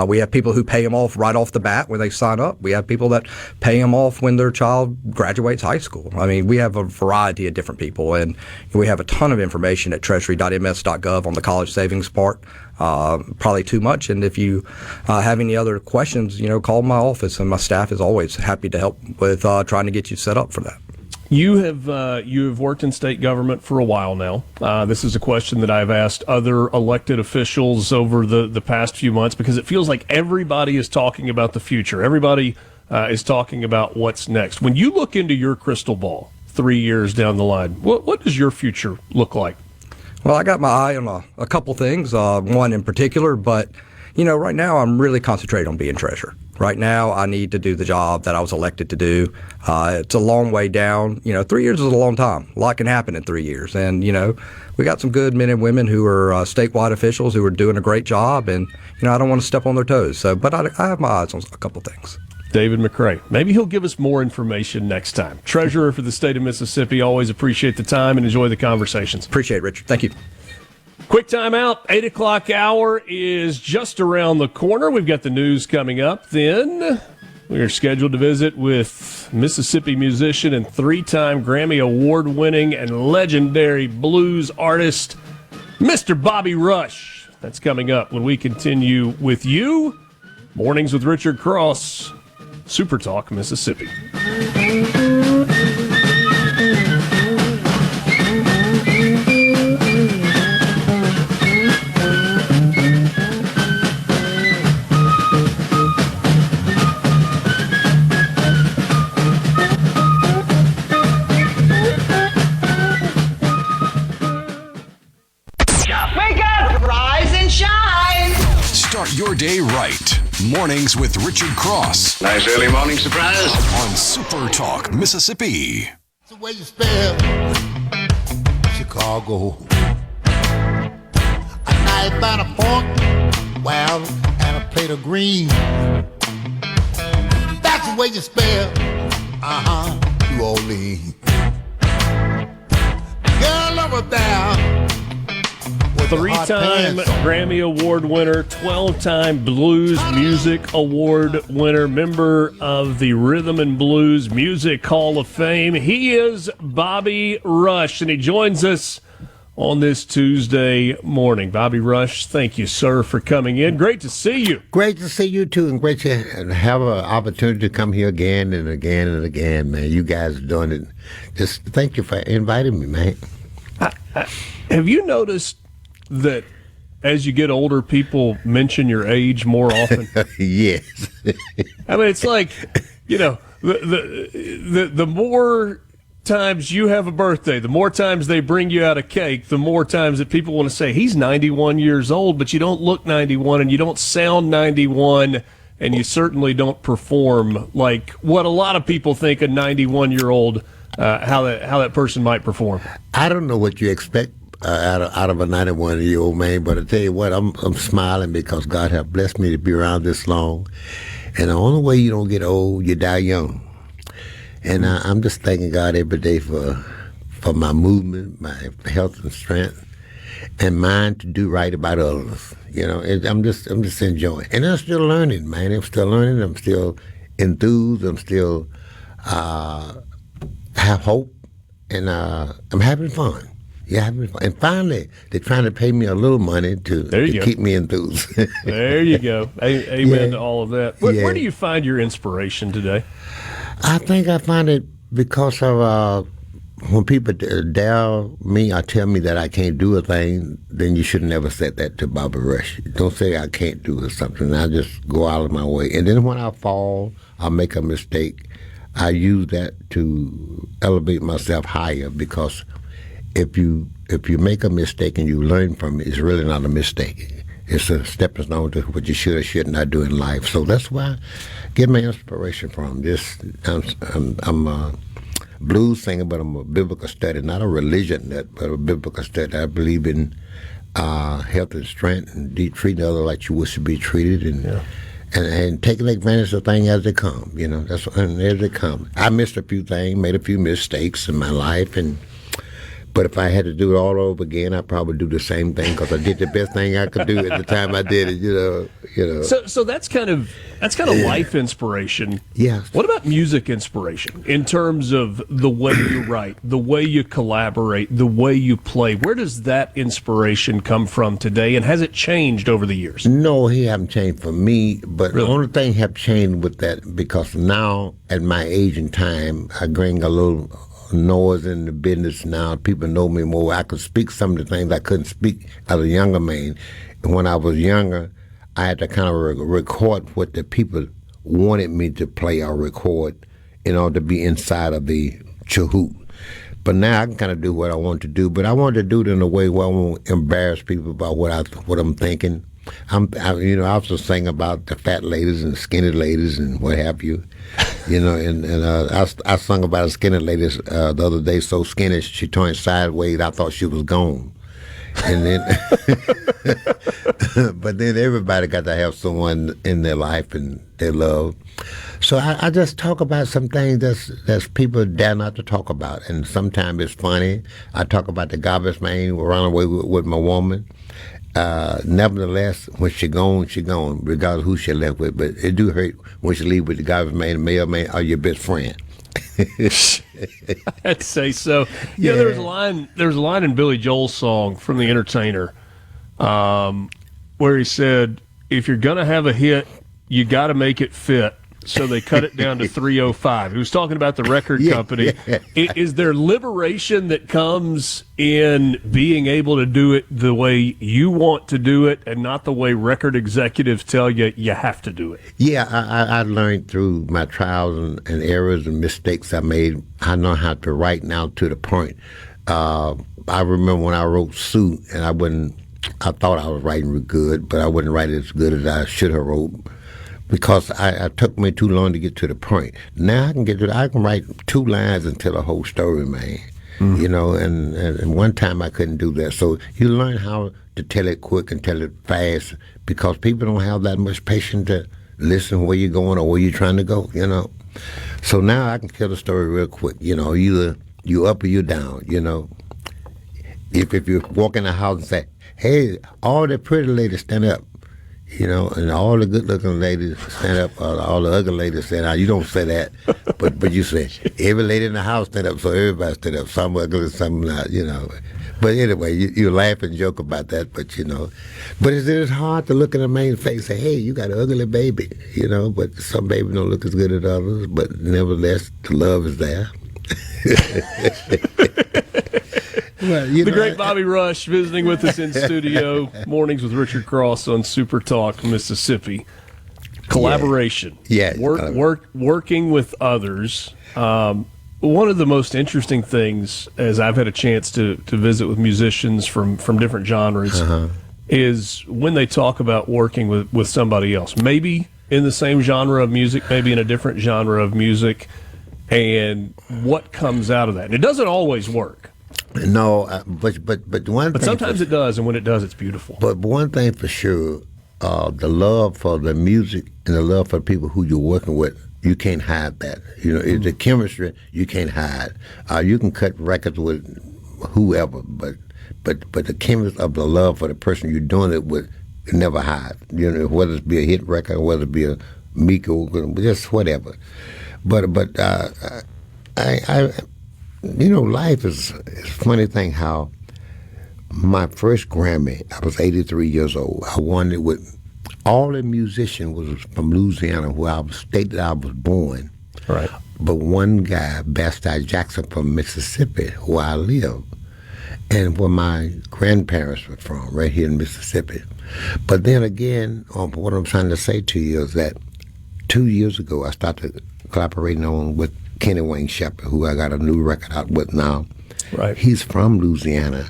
We have people who pay them off right off the bat when they sign up. We have people that pay them off when their child graduates high school. I mean, we have a variety of different people, and we have a ton of information at treasury.ms.gov on the college savings part. Probably too much. And if you have any other questions, call my office, and my staff is always happy to help with trying to get you set up for that. You have worked in state government for a while now. This is a question that I've asked other elected officials over the past few months because it feels like everybody is talking about the future. Everybody is talking about what's next. When you look into your crystal ball 3 years down the line, what does your future look like? Well, I got my eye on a couple things, one in particular, but, right now I'm really concentrating on being treasurer. Right now, I need to do the job that I was elected to do. It's a long way down. 3 years is a long time. A lot can happen in 3 years. And, we got some good men and women who are statewide officials who are doing a great job. And, I don't want to step on their toes. But I have my eyes on a couple things. David McRae. Maybe he'll give us more information next time. Treasurer for the state of Mississippi. Always appreciate the time and enjoy the conversations. Appreciate it, Richard. Thank you. Quick time out. 8 o'clock hour is just around the corner. We've got the news coming up. Then we are scheduled to visit with Mississippi musician and 3-time Grammy Award-winning and legendary blues artist, Mr. Bobby Rush. That's coming up when we continue with you. Mornings with Richard Cross, SuperTalk, Mississippi. Start your day right. Mornings with Richard Cross. Nice early morning surprise. On Super Talk, Mississippi. That's the way you spell Chicago. A knife and a fork, well, and a plate of green. That's the way you spell, New Orleans. Girl over there. 3-time Grammy Award winner, 12-time Blues Music Award winner, member of the Rhythm and Blues Music Hall of Fame. He is Bobby Rush, and he joins us on this Tuesday morning. Bobby Rush, thank you, sir, for coming in. Great to see you. Great to see you, too, and great to have an opportunity to come here again and again and again, man. You guys are doing it. Just thank you for inviting me, man. Have you noticed that as you get older, people mention your age more often? Yes. I mean, it's like, the more times you have a birthday, the more times they bring you out a cake, the more times that people want to say, he's 91 years old, but you don't look 91 and you don't sound 91 and you certainly don't perform like what a lot of people think a 91-year-old, how that person might perform. I don't know what you expect out of a 91-year-old man, but I tell you what, I'm smiling because God has blessed me to be around this long. And the only way you don't get old, you die young. And I'm just thanking God every day for my movement, my health and strength, and mine to do right about others. I'm just enjoying. And I'm still learning, man. I'm still learning. I'm still enthused. I'm still have hope, and I'm having fun. Yeah, and finally, they're trying to pay me a little money to keep me enthused. There you go. Amen to all of that. Where do you find your inspiration today? I think I find it because of when people dare me or tell me that I can't do a thing, then you should never say that to Bobby Rush. Don't say I can't do something. I just go out of my way. And then when I fall, I make a mistake, I use that to elevate myself higher because if you make a mistake and you learn from it, it's really not a mistake. It's a stepping stone to what you should or should not do in life. So that's where I get my inspiration from. I'm a blues singer, but I'm a biblical study, not a religion nut, but a biblical study. I believe in health and strength and treating others like you wish to be treated, and taking advantage of things as they come. That's as they come. I missed a few things, made a few mistakes in my life, but if I had to do it all over again, I'd probably do the same thing because I did the best thing I could do at the time I did it. So that's kind of life inspiration. Yeah. What about music inspiration in terms of the way you write, the way you collaborate, the way you play? Where does that inspiration come from today, and has it changed over the years? No, he haven't changed for me, but the only thing have changed with that because now at my age and time, I bring a little noise in the business now. People know me more. I can speak some of the things I couldn't speak as a younger man. And when I was younger, I had to kind of record what the people wanted me to play or record in order to be inside of the chahoot. But now I can kind of do what I want to do. But I want to do it in a way where I won't embarrass people about what I'm thinking. I also sing about the fat ladies and skinny ladies and what have you. I sung about a skinny lady the other day, so skinny she turned sideways. I thought she was gone. And then, but then everybody got to have someone in their life and they love. So I just talk about some things that's people dare not to talk about, and sometimes it's funny. I talk about the garbage man run away with my woman. Nevertheless, when she gone, regardless of who she left with. But it do hurt when she leave with the garbage man, the mailman, or your best friend. I'd say so. Yeah, there's a line in Billy Joel's song from The Entertainer, where he said, "If you're gonna have a hit, you got to make it fit." So they cut it down to 305. He was talking about the record company. Yeah. Is there liberation that comes in being able to do it the way you want to do it and not the way record executives tell you you have to do it? Yeah, I learned through my trials and errors and mistakes I made. I know how to write now to the point. I remember when I wrote Sue, and I thought I was writing real good, but I wouldn't write as good as I should have wrote. Because I took me too long to get to the point. Now I can write 2 lines and tell a whole story, man. And one time I couldn't do that. So you learn how to tell it quick and tell it fast because people don't have that much patience to listen where you're going or where you're trying to go, So now I can tell the story real quick. Either you up or you down, If you walk in the house and say, hey, all the pretty ladies stand up. And all the good-looking ladies stand up, all the ugly ladies stand out. You don't say that, but you say, every lady in the house stand up, so everybody stand up. Some ugly, some not, But anyway, you laugh and joke about that, but But it's hard to look in a man's face and say, hey, you got an ugly baby, But some babies don't look as good as others, but nevertheless, the love is there. Well, the great Bobby Rush visiting with us in studio. Mornings with Richard Cross on SuperTalk, Mississippi. Collaboration. Yeah. Working with others. One of the most interesting things, as I've had a chance to visit with musicians from different genres, is when they talk about working with somebody else. Maybe in the same genre of music, maybe in a different genre of music, and what comes out of that. And it doesn't always work. No, but one thing. But sometimes it does, and when it does, it's beautiful. But one thing for sure, the love for the music and the love for the people who you're working with, you can't hide that. The chemistry you can't hide. You can cut records with whoever, but the chemistry of the love for the person you're doing it with, you never hide. Whether it be a hit record, whether it be a Miko, just whatever. But life is a funny thing how my first Grammy, I was 83 years old. I won it with all the musicians was from Louisiana, where I was stated I was born. Right. But one guy, Bastard Jackson from Mississippi, where I live, and where my grandparents were from, right here in Mississippi. But then again, what I'm trying to say to you is that 2 years ago, I started collaborating with Kenny Wayne Shepherd, who I got a new record out with now. Right. He's from Louisiana,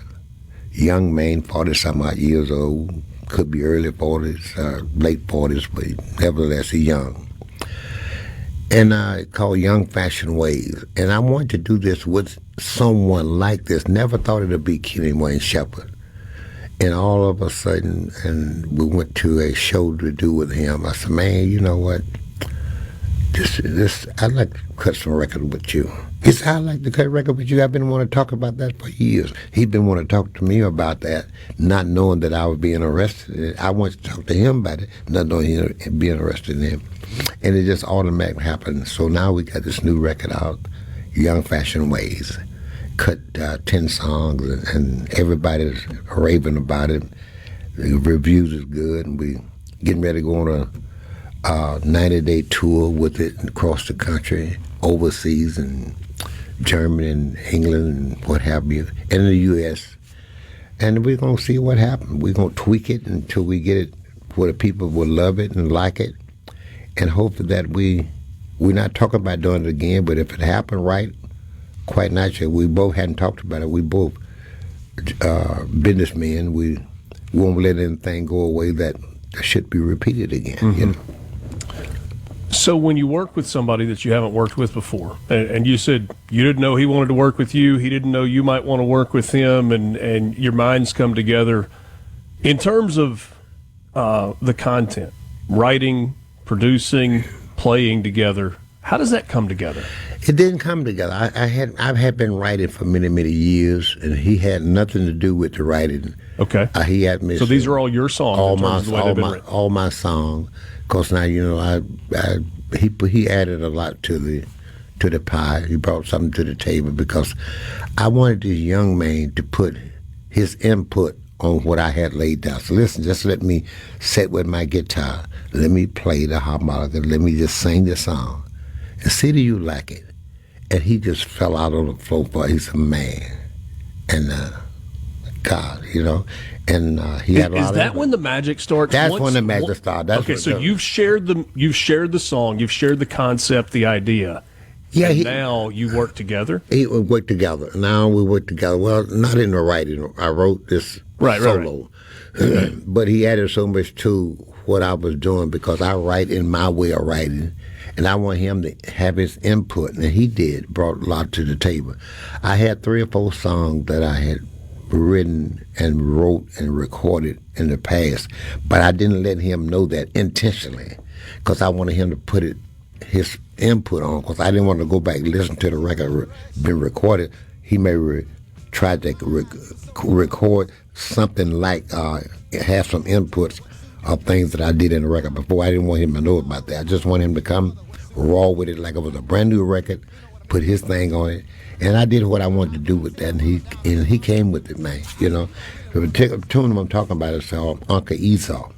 young man, 40-some odd years old, could be early 40s, late 40s, but nevertheless, he's young. And called Young Fashion Waves. And I wanted to do this with someone like this. Never thought it would be Kenny Wayne Shepherd. And all of a sudden, and we went to a show to do with him. I said, man, you know what? This, I'd like to cut some record with you. He said, I'd like to cut a record with you. I've been wanting to talk about that for years. He'd been wanting to talk to me about that, not knowing that I was being arrested in it. I wanted to talk to him about it, not knowing he was being arrested in it. And it just automatically happened. So now we got this new record out, Young Fashion Ways. Cut 10 songs, and everybody's raving about it. The reviews is good, and we getting ready to go on a 90-day tour with it across the country, overseas, and Germany and England and what have you, and in the U.S. And we're going to see what happens. We're going to tweak it until we get it where the people will love it and like it, and hopefully that we're not talking about doing it again, but if it happened right, quite naturally, we both hadn't talked about it. We both businessmen. We won't let anything go away that should be repeated again. Mm-hmm. You know? So when you work with somebody that you haven't worked with before, and you said you didn't know he wanted to work with you, he didn't know you might want to work with him, and your minds come together, in terms of the content, writing, producing, playing together, how does that come together? It didn't come together. I had been writing for many, many years, and he had nothing to do with the writing. Okay. He had me. So these are all your songs. All my songs. Because now he added a lot to the pie. He brought something to the table because I wanted this young man to put his input on what I had laid down. So listen, just let me sit with my guitar. Let me play the harmonica. Let me just sing the song. And see, do you like it? And he just fell out on the floor for it. He's a man. And God, and he had a lot of. Is that when the magic starts? That's when the magic starts. Okay, so you've shared the song, you've shared the concept, the idea. Yeah. Now you work together. We work together. Now we work together. Well, not in the writing. I wrote this solo, right. But he added so much to what I was doing because I write in my way of writing. And I want him to have his input, and he did, brought a lot to the table. I had 3 or 4 songs that I had written and wrote and recorded in the past, but I didn't let him know that intentionally because I wanted him to put his input on because I didn't want to go back and listen to the record been recorded. He may try to record something like have some inputs of things that I did in the record before. I didn't want him to know about that. I just want him to come raw with it like it was a brand new record, put his thing on it, and I did what I wanted to do with that, and he came with it, man. The tune I'm talking about is called Uncle Esau.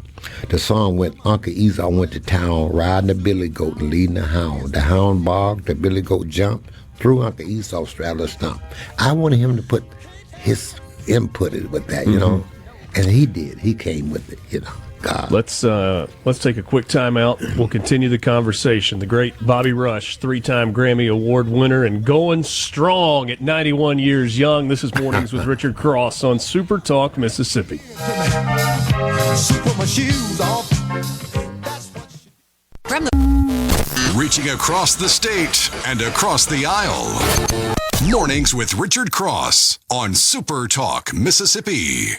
The song went, Uncle Esau went to town riding a billy goat and leading the hound. The hound barked, the billy goat jumped, threw Uncle Esau straddle a stump. I wanted him to put his input with that, and he did. He came with it, God. Let's take a quick time out. We'll continue the conversation. The great Bobby Rush, 3-time Grammy Award winner and going strong at 91 years young. This is Mornings with Richard Cross on Super Talk, Mississippi. Reaching across the state and across the aisle. Mornings with Richard Cross on Super Talk, Mississippi.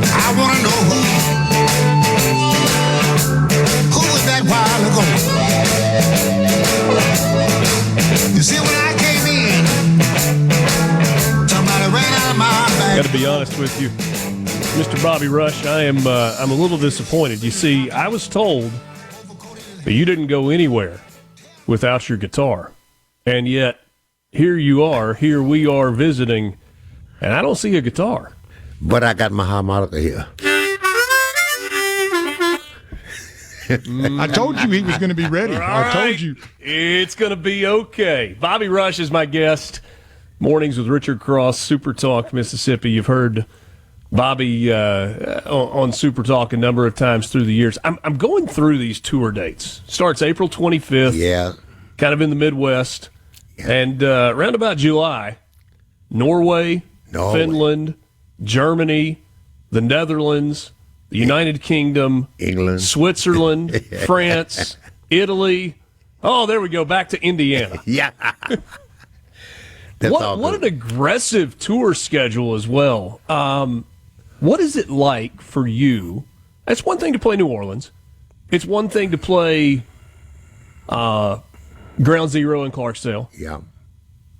I want to know who was that while ago. You see, when I came in, somebody ran out of my bag. Got to be honest with you, Mr. Bobby Rush, I'm a little disappointed. You see, I was told that you didn't go anywhere without your guitar, and yet here we are visiting, and I don't see a guitar. But I got my harmonica here. I told you he was going to be ready. I told you. It's going to be okay. Bobby Rush is my guest. Mornings with Richard Cross, Super Talk, Mississippi. You've heard Bobby on Super Talk a number of times through the years. I'm going through these tour dates. Starts April 25th. Yeah. Kind of in the Midwest. Yeah. And around about July, Norway. Finland, Germany, the Netherlands, the United Kingdom, England, Switzerland, France, Italy. Oh, there we go. Back to Indiana. Yeah. What an aggressive tour schedule as well. What is it like for you? It's one thing to play New Orleans. It's one thing to play Ground Zero in Clarksdale. Yeah.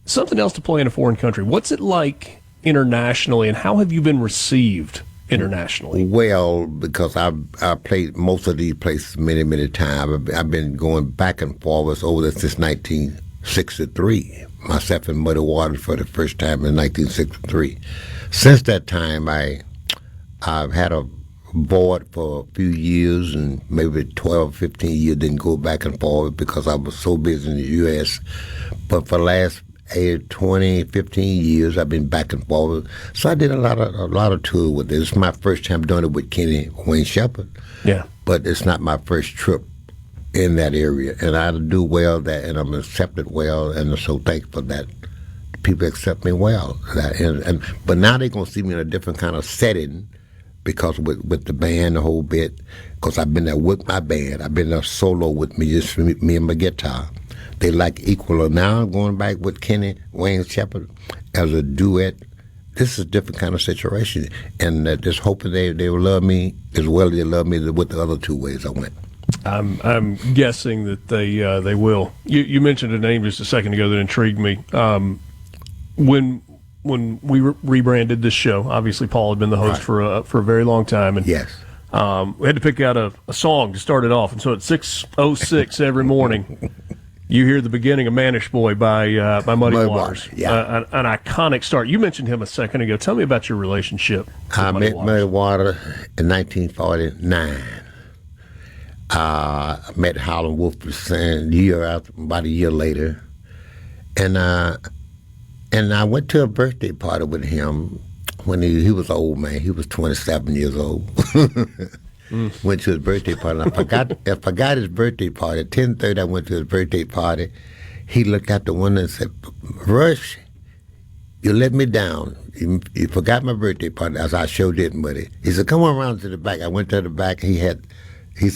Something else to play in a foreign country. What's it like internationally, and how have you been received internationally? Well, because I've played most of these places many, many times. I've been going back and forwards over there since 1963. Myself in Muddy Waters for the first time in 1963. Since that time, I've had a board for a few years, and maybe 12, 15 years didn't go back and forward because I was so busy in the U.S. But for the last 20, 15 years, I've been back and forward. So I did a lot of tours with it. It's my first time doing it with Kenny Wayne Shepherd. Yeah. But it's not my first trip in that area, and I do well there, and I'm accepted well, and I'm so thankful that people accept me well. But now they're going to see me in a different kind of setting because with the band, the whole bit, because I've been there with my band. I've been there solo with me, just me and my guitar. They like equal. Now I'm going back with Kenny Wayne Shepherd as a duet. This is a different kind of situation, and just hoping they will love me as well as they love me with the other two ways I went. I'm guessing that they will. You mentioned a name just a second ago that intrigued me. When we rebranded this show, obviously Paul had been the host for a very long time, and yes, we had to pick out a song to start it off. And so at 6:06 every morning, you hear the beginning of "Manish Boy" by Muddy Waters. Yeah, an iconic start. You mentioned him a second ago. Tell me about your relationship. I met Muddy Waters in 1949. I met Howlin' Wolf about a year later, and I went to a birthday party with him when he was an old man. He was 27 years old. Went to his birthday party. And I forgot his birthday party. At 10:30, I went to his birthday party. He looked out the window and said, "Rush, you let me down. You forgot my birthday party." As I sure did, buddy. He said, "Come on around to the back." I went to the back. He said,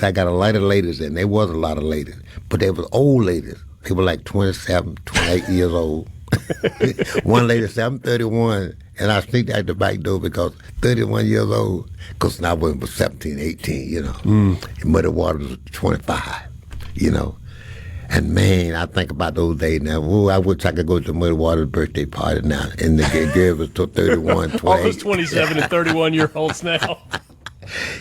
"I got a lot of ladies in." There was a lot of ladies, but they were old ladies. They were like 27, 28 years old. One lady said, "I'm 31," and I sneaked out the back door because 31 years old, because I was 17, 18, you know. And Muddy Waters was 25, you know. And man, I think about those days now. Ooh, I wish I could go to Muddy Waters' birthday party now. And the girl was 31, 28. All those 27 and 31-year-olds now.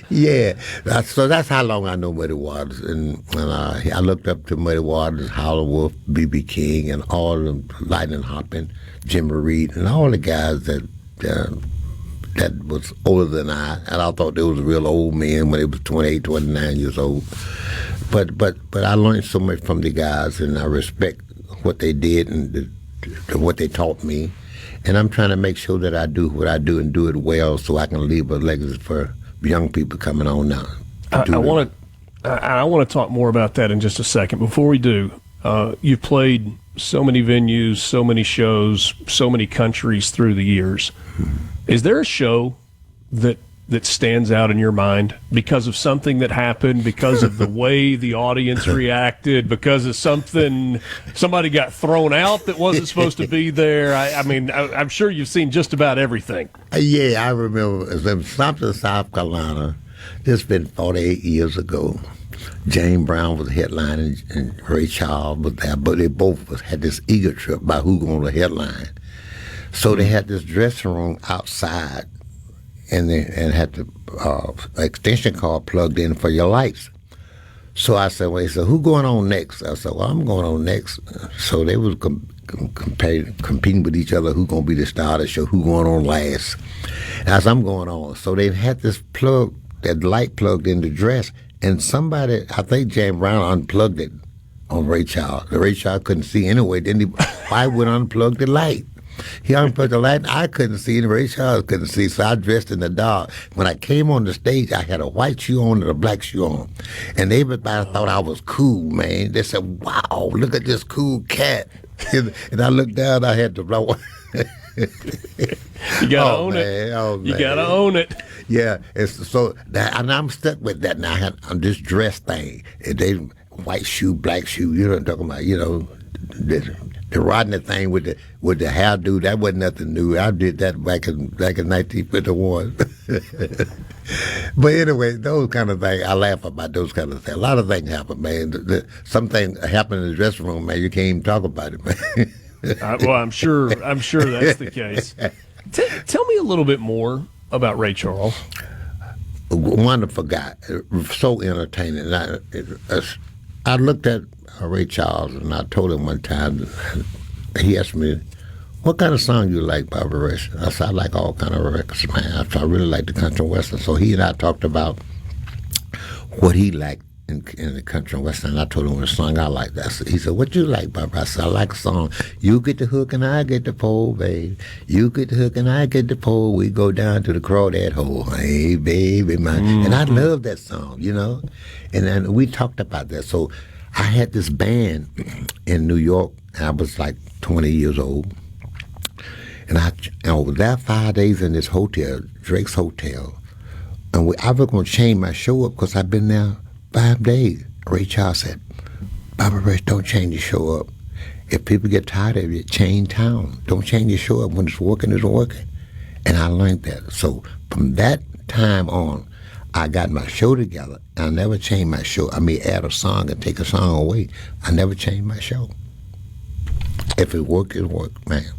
Yeah, so that's how long I know Muddy Waters, and I looked up to Muddy Waters, Howlin' Wolf, B.B. King, and all of them, Lightning Hoppin', Jimmy Reed, and all the guys that was older than I, and I thought they was real old men when they was 28, 29 years old. But I learned so much from the guys, and I respect what they did and what they taught me, and I'm trying to make sure that I do what I do and do it well, so I can leave a legacy for young people coming on now. I want to talk more about that in just a second. Before we do, you've played so many venues, so many shows, so many countries through the years. Is there a show that stands out in your mind because of something that happened, because of the way the audience reacted, because of somebody got thrown out that wasn't supposed to be there? I mean, I'm sure you've seen just about everything. Yeah, I remember it was in Sumter, South Carolina. This has been 48 years ago. James Brown was headlining and Ray Charles was there, but they both had this ego trip about who going to headline. So they had this dressing room outside, and had the extension cord plugged in for your lights. So I said, well, he said, who going on next? I said, well, I'm going on next. So they was competing with each other, who going to be the star of the show, who going on last. And I said, I'm going on. So they had this plug, that light plugged in the dress, and somebody, I think James Brown unplugged it on Ray Charles. Ray Charles couldn't see anyway. Then why would unplug the light? He unplugged the light, and I couldn't see, and Ray Charles couldn't see, so I dressed in the dark. When I came on the stage, I had a white shoe on and a black shoe on. And everybody thought I was cool, man. They said, wow, look at this cool cat. And I looked down, I had to blow. You gotta own it. Oh, man. You gotta own it. Yeah, and I'm stuck with that now. I'm this dress thing. And they white shoe, black shoe, you know what I'm talking about, you know. The Rodney thing with the hairdo, that wasn't nothing new. I did that back in 1951. But anyway, those kind of things, I laugh about those kind of things. A lot of things happen, man. Something happened in the dressing room, man. You can't even talk about it, man. Well, I'm sure that's the case. Tell me a little bit more about Ray Charles. Wonderful guy, so entertaining. I looked at Ray Charles and I told him one time, he asked me, "What kind of song you like, Bobby Rush?" I said, "I like all kind of records, man. I really like the country and western." So he and I talked about what he liked in the country and western. I told him what song I liked. He said, "What you like, Bobby?" I said, "I like a song. You get the hook and I get the pole, babe. You get the hook and I get the pole. We go down to the crawdad hole. Hey, baby, man." Mm-hmm. And I love that song, you know. And then we talked about that. So I had this band in New York. I was like 20 years old. And I was there 5 days in this hotel, Drake's Hotel. And I was going to change my show up because I've been there 5 days. Ray Charles said, "Bobby Rush, don't change your show up. If people get tired of it, change town. Don't change your show up. When it's working, it's working." And I learned that. So from that time on, I got my show together. I never changed my show. I mean, add a song and take a song away. I never changed my show. If it worked, it worked, man.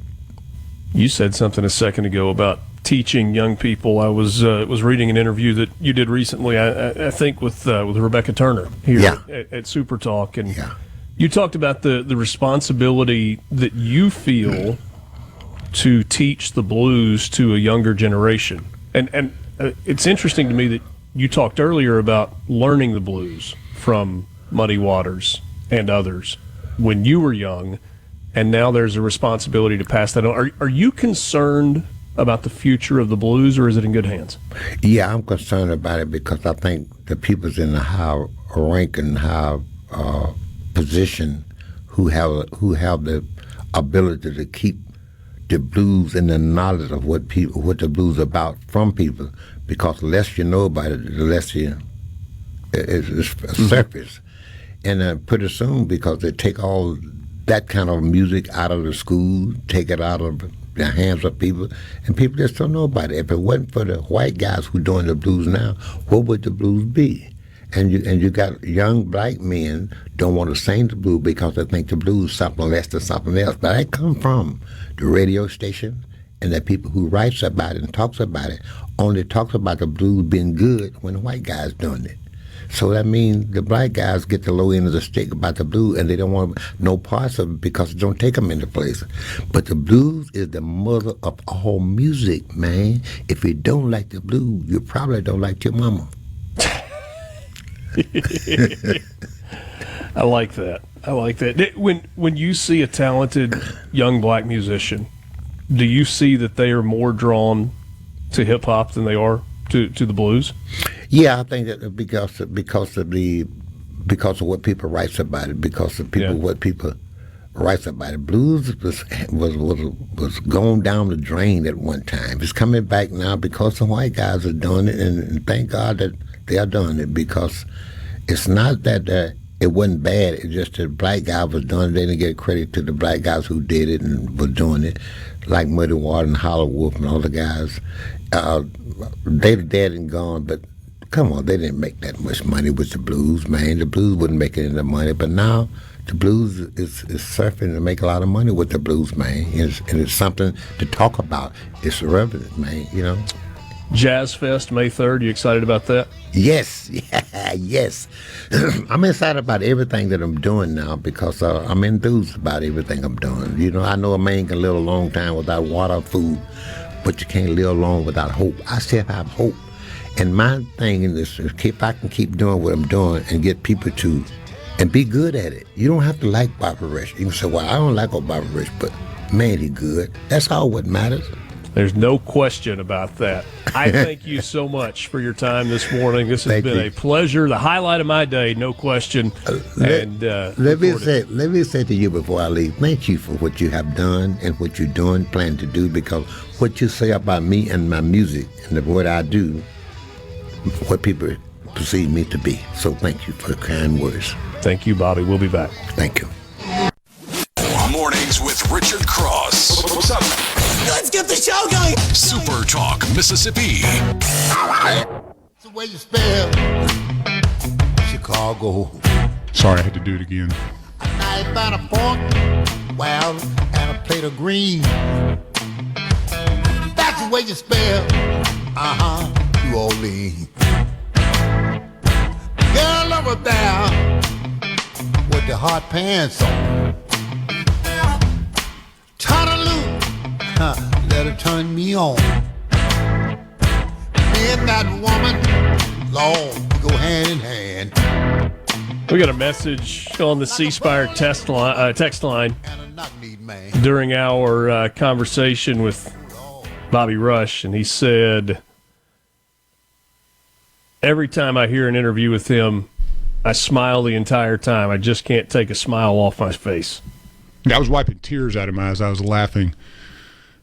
You said something a second ago about teaching young people. I was reading an interview that you did recently, I think with Rebecca Turner here at SuperTalk, and you talked about the responsibility that you feel to teach the blues to a younger generation. And it's interesting to me that you talked earlier about learning the blues from Muddy Waters and others when you were young, and now there's a responsibility to pass that on. Are you concerned about the future of the blues, or is it in good hands? Yeah, I'm concerned about it because I think the people's in the high rank and high position who have the ability to keep the blues and the knowledge of what the blues about from people, because the less you know about it, the less it's surface. And pretty soon, because they take all that kind of music out of the school, take it out of the hands of people, and people just don't know about it. If it wasn't for the white guys who doing the blues now, what would the blues be? And you got young black men don't want to sing the blues because they think the blues is something less than something else. But that come from the radio station and the people who writes about it and talks about it only talks about the blues being good when the white guys doing it. So that means the black guys get the low end of the stick about the blues, and they don't want no parts of it because it don't take them into place. But the blues is the mother of all music, man. If you don't like the blues, you probably don't like your mama. I like that. When you see a talented young black musician, do you see that they are more drawn to hip hop than they are to the blues? Yeah, I think that because of what people writes about it, because of people what people writes about it. Blues was going down the drain at one time. It's coming back now because the white guys are doing it, and thank God that they are doing it, because it's not that it wasn't bad. It's just that black guys was doing it. They didn't get credit to the black guys who did it and were doing it, like Muddy Water and Hollow Wolf and all the guys. They dead and gone, but come on, they didn't make that much money with the blues, man. The blues wouldn't make any money, but now the blues is surfing to make a lot of money with the blues, man. And it's something to talk about. It's relevant, man, you know. Jazz Fest, May 3rd. You excited about that? Yes, yes. I'm excited about everything that I'm doing now because I'm enthused about everything I'm doing. You know, I know a man can live a long time without water or food, but you can't live long without hope. I still have hope. And my thing is if I can keep doing what I'm doing and get people to, and be good at it. You don't have to like Bobby Rush. You can say, well, I don't like old Bobby Rush, but man, he good. That's all what matters. There's no question about that. I thank you so much for your time this morning. This has been a pleasure. The highlight of my day, no question. Let me say to you before I leave, thank you for what you have done and what you're doing, plan to do, because what you say about me and my music and what I do, what people perceive me to be. So thank you for the kind words. Thank you, Bobby. We'll be back. Thank you. Mornings with what y'all going? Super Talk, Mississippi. That's the way you spell Chicago. Sorry, I had to do it again. A knife and a fork, well, and a plate of green. That's the way you spell, New Orleans. Girl over there with the hot pants on. Turn her loose, let her turn me on. Me and that woman, Lord, go hand in hand. We got a message on the C Spire text line during our conversation with Bobby Rush, and he said, every time I hear an interview with him, I smile the entire time. I just can't take a smile off my face. I was wiping tears out of my eyes. I was laughing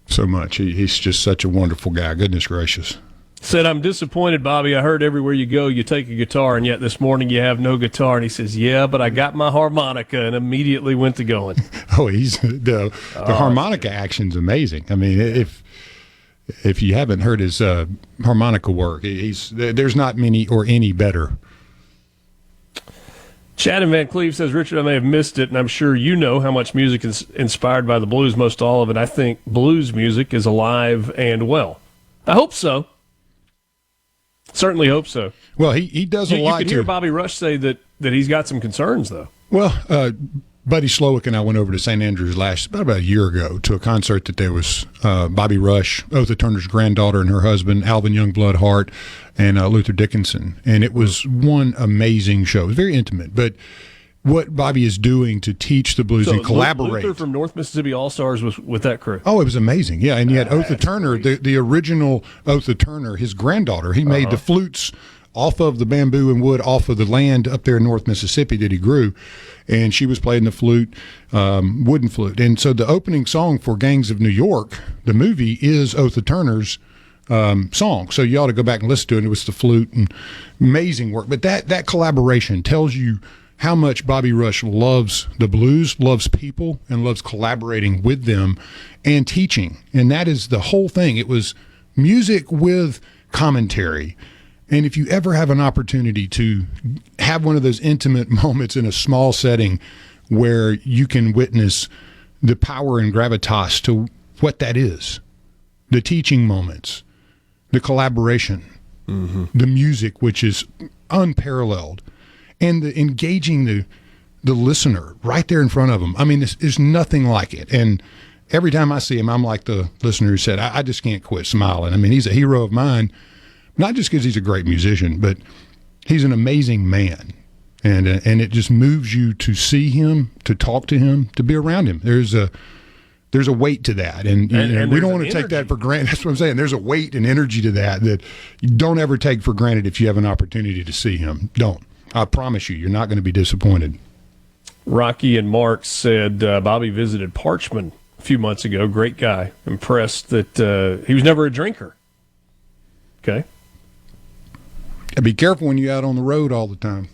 so much. He's just such a wonderful guy. Goodness gracious. Said, I'm disappointed, Bobby. I heard everywhere you go, you take a guitar, and yet this morning you have no guitar. And he says, yeah, but I got my harmonica and immediately went to going. Oh, the harmonica action's amazing. I mean, if you haven't heard his harmonica work, there's not many or any better. Chad in Van Cleve says, Richard, I may have missed it, and I'm sure you know how much music is inspired by the blues, most all of it. I think blues music is alive and well. I hope so. Certainly hope so. Well, he does a lot. You can hear Bobby Rush say that he's got some concerns, though. Well, Buddy Slowick and I went over to St. Andrews about a year ago to a concert that there was Bobby Rush, Otha Turner's granddaughter and her husband, Alvin Youngblood Hart, and Luther Dickinson. And it was one amazing show. It was very intimate. But what Bobby is doing to teach the blues and collaborate. Luther from North Mississippi All-Stars was with that crew. Oh, it was amazing. Yeah, and you had Otha Turner, the original Otha Turner, his granddaughter. He made the flutes off of the bamboo and wood off of the land up there in North Mississippi that he grew. And she was playing the flute, wooden flute. And so the opening song for Gangs of New York, the movie, is Otha Turner's song. So you ought to go back and listen to it. It was the flute and amazing work. But that collaboration tells you how much Bobby Rush loves the blues, loves people, and loves collaborating with them and teaching. And that is the whole thing. It was music with commentary. And if you ever have an opportunity to have one of those intimate moments in a small setting where you can witness the power and gravitas to what that is, the teaching moments, the collaboration, the music, which is unparalleled, and the engaging the listener right there in front of them. I mean, there's nothing like it. And every time I see him, I'm like the listener who said, I just can't quit smiling. I mean, he's a hero of mine. Not just because he's a great musician, but he's an amazing man. And it just moves you to see him, to talk to him, to be around him. There's a weight to that. And we don't want to take that for granted. That's what I'm saying. There's a weight and energy to that you don't ever take for granted if you have an opportunity to see him. Don't. I promise you're not going to be disappointed. Rocky and Mark said Bobby visited Parchman a few months ago. Great guy. Impressed that he was never a drinker. Okay. Be careful when you're out on the road all the time.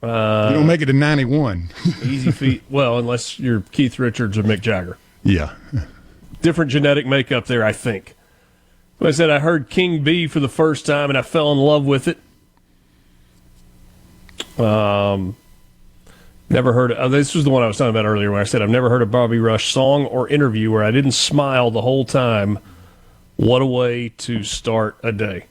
You don't make it to 91. Easy feet. Well, unless you're Keith Richards or Mick Jagger. Yeah. Different genetic makeup there, I think. Like I said, I heard King B for the first time, and I fell in love with it. Never heard of, this was the one I was talking about earlier where I said I've never heard a Bobby Rush song or interview where I didn't smile the whole time. What a way to start a day.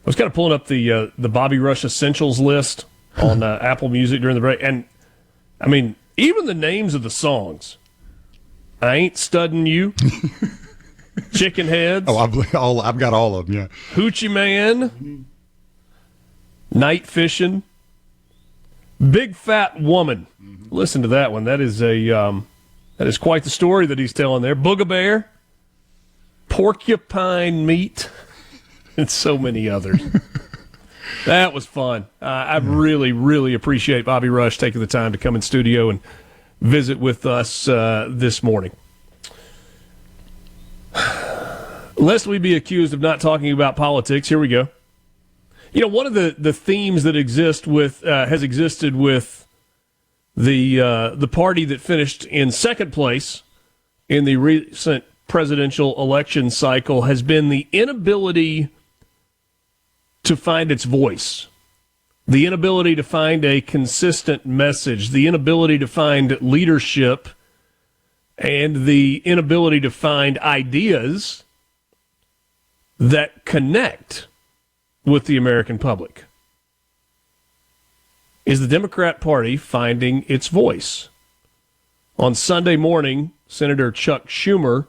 I was kind of pulling up the Bobby Rush Essentials list on Apple Music during the break. And, I mean, even the names of the songs. I Ain't Studding You. Chicken Heads. Oh, I've got all of them, yeah. Hoochie Man. Night Fishing. Big Fat Woman. Listen to that one. That is quite the story that he's telling there. Booga-Bear. Porcupine Meat. And so many others. That was fun. I really, really appreciate Bobby Rush taking the time to come in studio and visit with us this morning. Lest we be accused of not talking about politics, here we go. You know, one of the themes that has existed with the party that finished in second place in the recent presidential election cycle has been the inability to find its voice, the inability to find a consistent message, the inability to find leadership, and the inability to find ideas that connect with the American public. Is the Democrat Party finding its voice? On Sunday morning, Senator Chuck Schumer,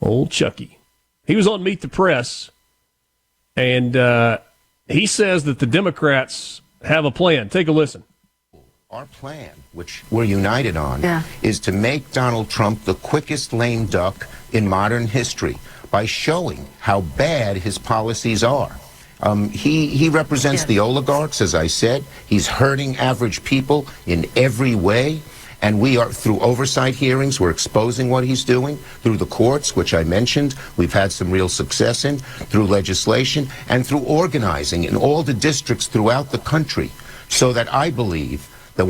old Chucky, he was on Meet the Press, and he says that the Democrats have a plan. Take a listen. Our plan, which we're united on, is to make Donald Trump the quickest lame duck in modern history by showing how bad his policies are. He represents the oligarchs, as I said. He's hurting average people in every way. And we are, through oversight hearings, we're exposing what he's doing. Through the courts, which I mentioned, we've had some real success in. Through legislation and through organizing in all the districts throughout the country. So that I believe that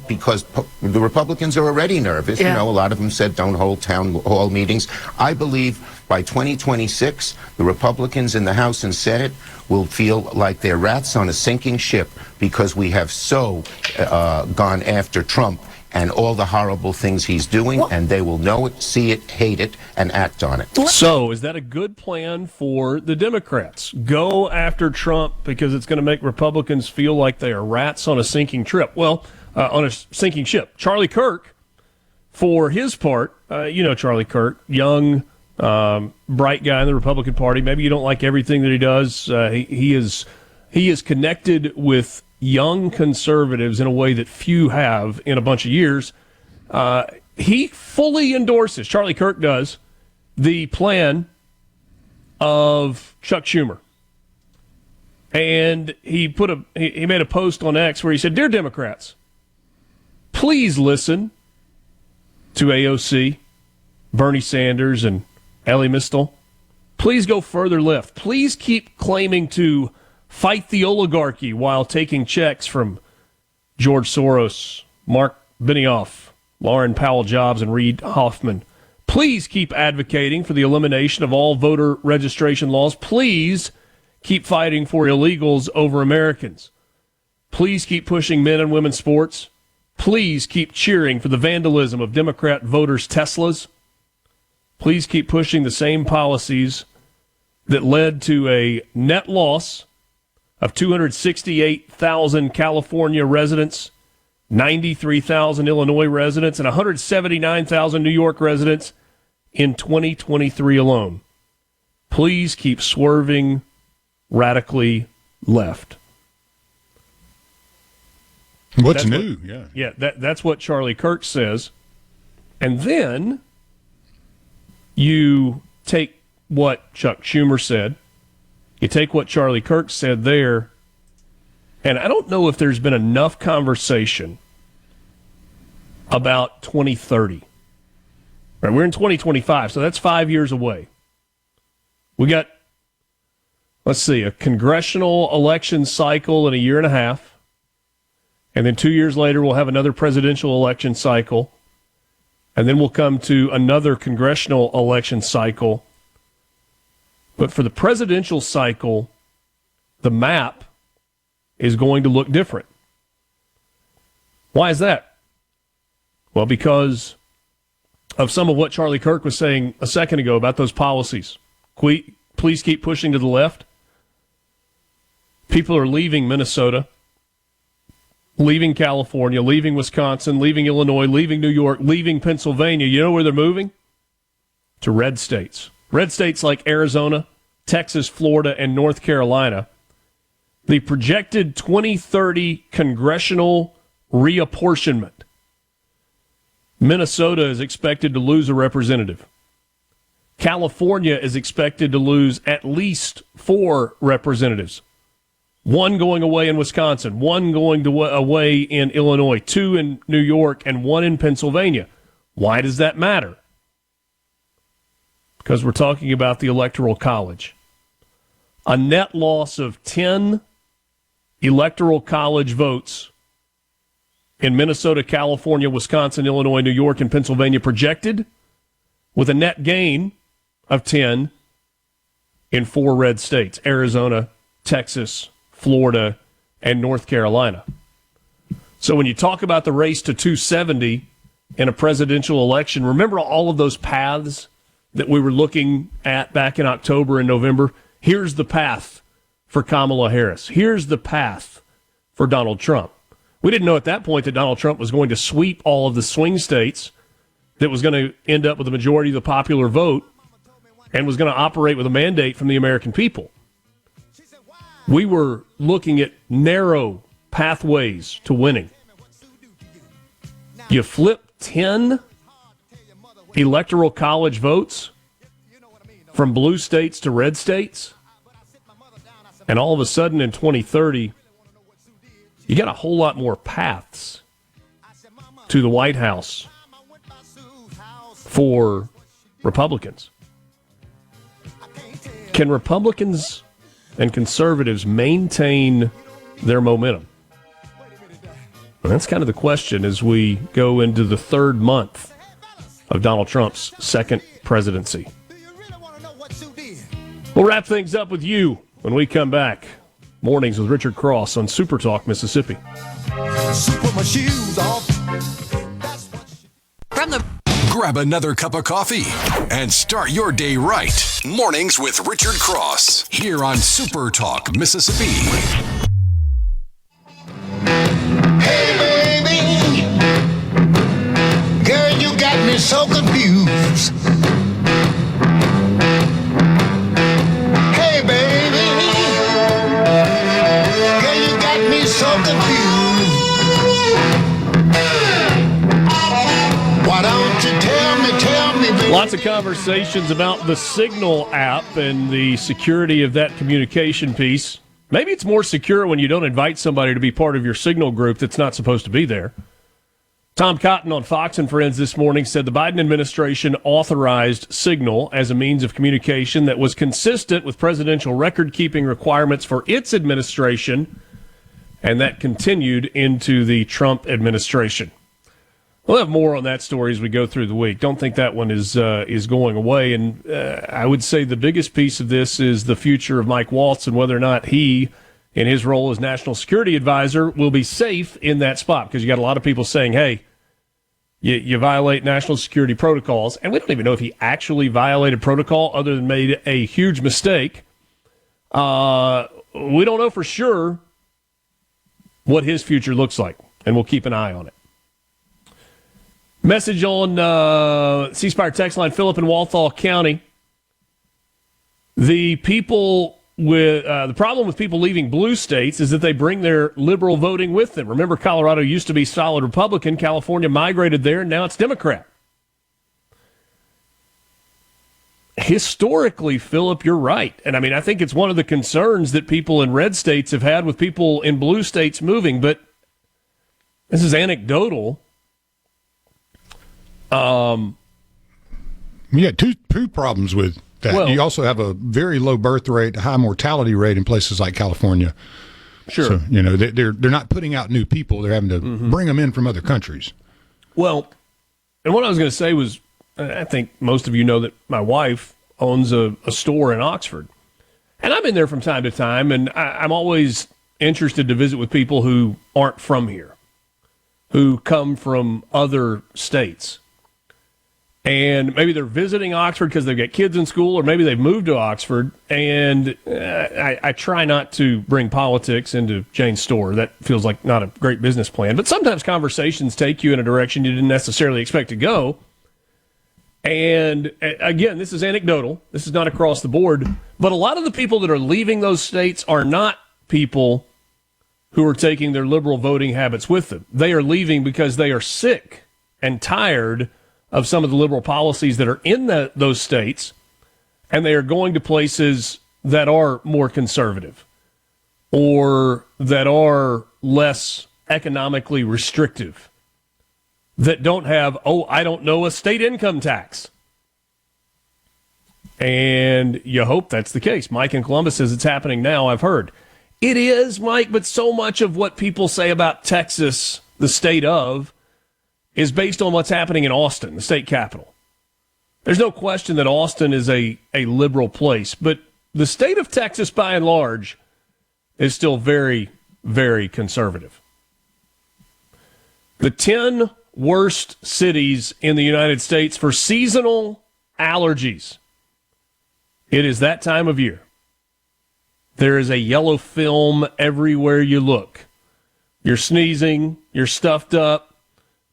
because the Republicans are already nervous, you know, a lot of them said don't hold town hall meetings. I believe by 2026, the Republicans in the House and Senate will feel like they're rats on a sinking ship because we have so gone after Trump and all the horrible things he's doing, and they will know it, see it, hate it, and act on it. So, is that a good plan for the Democrats? Go after Trump because it's going to make Republicans feel like they are rats on a sinking ship. Well, on a sinking ship. Charlie Kirk, for his part, you know Charlie Kirk, young, bright guy in the Republican Party. Maybe you don't like everything that he does. He is connected with young conservatives in a way that few have in a bunch of years. He fully endorses, Charlie Kirk does, the plan of Chuck Schumer. And he made a post on X where he said, "Dear Democrats, please listen to AOC, Bernie Sanders, and Elie Mystal. Please go further left. Please keep claiming to fight the oligarchy while taking checks from George Soros, Mark Benioff, Lauren Powell Jobs, and Reid Hoffman. Please keep advocating for the elimination of all voter registration laws. Please keep fighting for illegals over Americans. Please keep pushing men and women's sports. Please keep cheering for the vandalism of Democrat voters' Teslas. Please keep pushing the same policies that led to a net loss of 268,000 California residents, 93,000 Illinois residents, and 179,000 New York residents in 2023 alone. Please keep swerving radically left." What's new? That's what Charlie Kirk says. And then you take what Chuck Schumer said, you take what Charlie Kirk said there, and I don't know if there's been enough conversation about 2030. Right, we're in 2025, so that's 5 years away. We got, a congressional election cycle in a year and a half, and then 2 years later we'll have another presidential election cycle, and then we'll come to another congressional election cycle. But for the presidential cycle, the map is going to look different. Why is that? Well, because of some of what Charlie Kirk was saying a second ago about those policies. Please keep pushing to the left. People are leaving Minnesota, leaving California, leaving Wisconsin, leaving Illinois, leaving New York, leaving Pennsylvania. You know where they're moving? To red states. Red states like Arizona, Texas, Florida, and North Carolina. The projected 2030 congressional reapportionment. Minnesota is expected to lose a representative. California is expected to lose at least 4 representatives. 1 going away in Wisconsin, 1 going away in Illinois, 2 in New York, and 1 in Pennsylvania. Why does that matter? Because we're talking about the Electoral College. A net loss of 10 Electoral College votes in Minnesota, California, Wisconsin, Illinois, New York, and Pennsylvania projected with a net gain of 10 in 4 red states: Arizona, Texas, Florida, and North Carolina. So when you talk about the race to 270 in a presidential election, remember all of those paths that we were looking at back in October and November? Here's the path for Kamala Harris. Here's the path for Donald Trump. We didn't know at that point that Donald Trump was going to sweep all of the swing states, that was going to end up with a majority of the popular vote, and was going to operate with a mandate from the American people. We were looking at narrow pathways to winning. You flip 10 electoral college votes from blue states to red states, and all of a sudden in 2030, you got a whole lot more paths to the White House for Republicans. Can Republicans and conservatives maintain their momentum? And that's kind of the question as we go into the third month of Donald Trump's second presidency. We'll wrap things up with you when we come back. Mornings with Richard Cross on SuperTalk Mississippi. Grab another cup of coffee and start your day right. Mornings with Richard Cross here on SuperTalk Mississippi. Hey, baby, girl, you got me so confused. Hey, baby, girl, you got me so confused. Why don't you tell me, baby? Lots of conversations about the Signal app and the security of that communication piece. Maybe it's more secure when you don't invite somebody to be part of your Signal group that's not supposed to be there. Tom Cotton on Fox and Friends this morning said the Biden administration authorized Signal as a means of communication that was consistent with presidential record-keeping requirements for its administration, and that continued into the Trump administration. We'll have more on that story as we go through the week. Don't think that one is going away. And I would say the biggest piece of this is the future of Mike Waltz and whether or not he, in his role as National Security Advisor, will be safe in that spot. Because you got a lot of people saying, hey, you violate national security protocols. And we don't even know if he actually violated protocol other than made a huge mistake. We don't know for sure what his future looks like. And we'll keep an eye on it. Message on C-Spire text line, Philip in Walthall County. The people with the problem with people leaving blue states is that they bring their liberal voting with them. Remember, Colorado used to be solid Republican. California migrated there, and now it's Democrat. Historically, Philip, you're right. And I mean, I think it's one of the concerns that people in red states have had with people in blue states moving, but this is anecdotal. You got two problems with that. Well, you also have a very low birth rate, high mortality rate in places like California. Sure. So, they're not putting out new people. They're having to bring them in from other countries. Well, and what I was going to say was, I think most of you know that my wife owns a store in Oxford. And I'm in there from time to time, and I'm always interested to visit with people who aren't from here, who come from other states. And maybe they're visiting Oxford because they've got kids in school, or maybe they've moved to Oxford. And I try not to bring politics into Jane's store. That feels like not a great business plan. But sometimes conversations take you in a direction you didn't necessarily expect to go. And again, this is anecdotal. This is not across the board. But a lot of the people that are leaving those states are not people who are taking their liberal voting habits with them. They are leaving because they are sick and tired of some of the liberal policies that are in those states, and they are going to places that are more conservative or that are less economically restrictive, that don't have, a state income tax. And you hope that's the case. Mike in Columbus says it's happening now, I've heard. It is, Mike, but so much of what people say about Texas, the state of, is based on what's happening in Austin, the state capital. There's no question that Austin is a liberal place, but the state of Texas, by and large, is still very, very conservative. The 10 worst cities in the United States for seasonal allergies. It is that time of year. There is a yellow film everywhere you look. You're sneezing, you're stuffed up.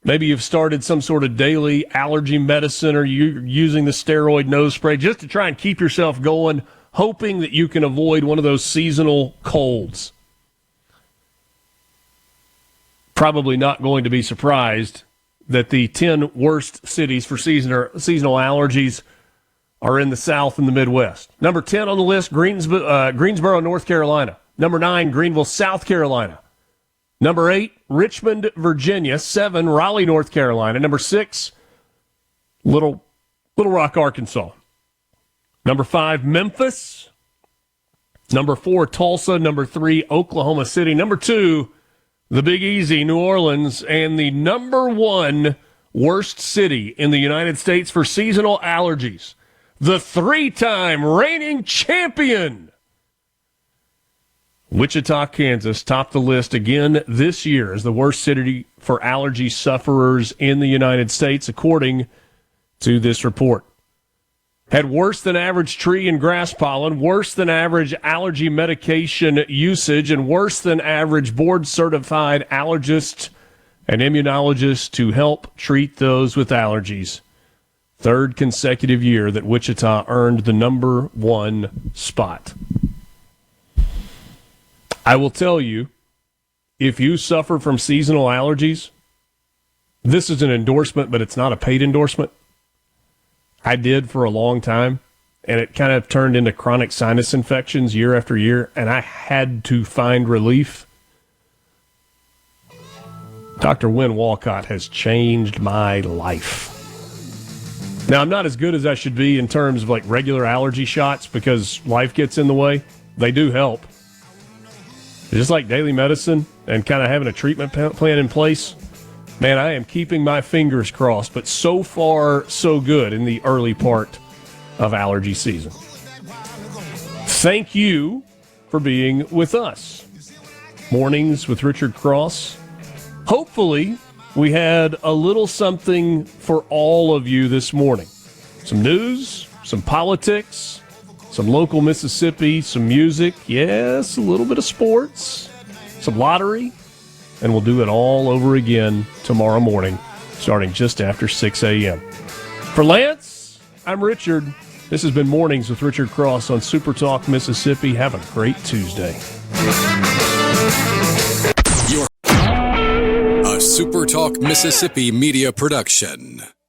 Maybe you've started some sort of daily allergy medicine, or you're using the steroid nose spray just to try and keep yourself going, hoping that you can avoid one of those seasonal colds. Probably not going to be surprised that the 10 worst cities for seasonal allergies are in the South and the Midwest. Number 10 on the list, Greensboro, North Carolina. Number 9, Greenville, South Carolina. Number 8, Richmond, Virginia. 7, Raleigh, North Carolina. Number 6, Little Rock, Arkansas. Number 5, Memphis. Number 4, Tulsa. Number 3, Oklahoma City. Number 2, the Big Easy, New Orleans. And the number 1 worst city in the United States for seasonal allergies, the 3-time reigning champion, Wichita, Kansas, topped the list again this year as the worst city for allergy sufferers in the United States, according to this report. Had worse than average tree and grass pollen, worse than average allergy medication usage, and worse than average board-certified allergists and immunologists to help treat those with allergies. Third consecutive year that Wichita earned the number 1 spot. I will tell you, if you suffer from seasonal allergies, this is an endorsement, but it's not a paid endorsement. I did for a long time, and it kind of turned into chronic sinus infections year after year, and I had to find relief. Dr. Wynn Walcott has changed my life. Now, I'm not as good as I should be in terms of like regular allergy shots because life gets in the way. They do help. Just like daily medicine and kind of having a treatment plan in place, man, I am keeping my fingers crossed, but so far, so good in the early part of allergy season. Thank you for being with us. Mornings with Richard Cross. Hopefully, we had a little something for all of you this morning. Some news, some politics, some local Mississippi, some music, yes, a little bit of sports, some lottery, and we'll do it all over again tomorrow morning, starting just after 6 a.m. For Lance, I'm Richard. This has been Mornings with Richard Cross on SuperTalk Mississippi. Have a great Tuesday. A SuperTalk Mississippi media production.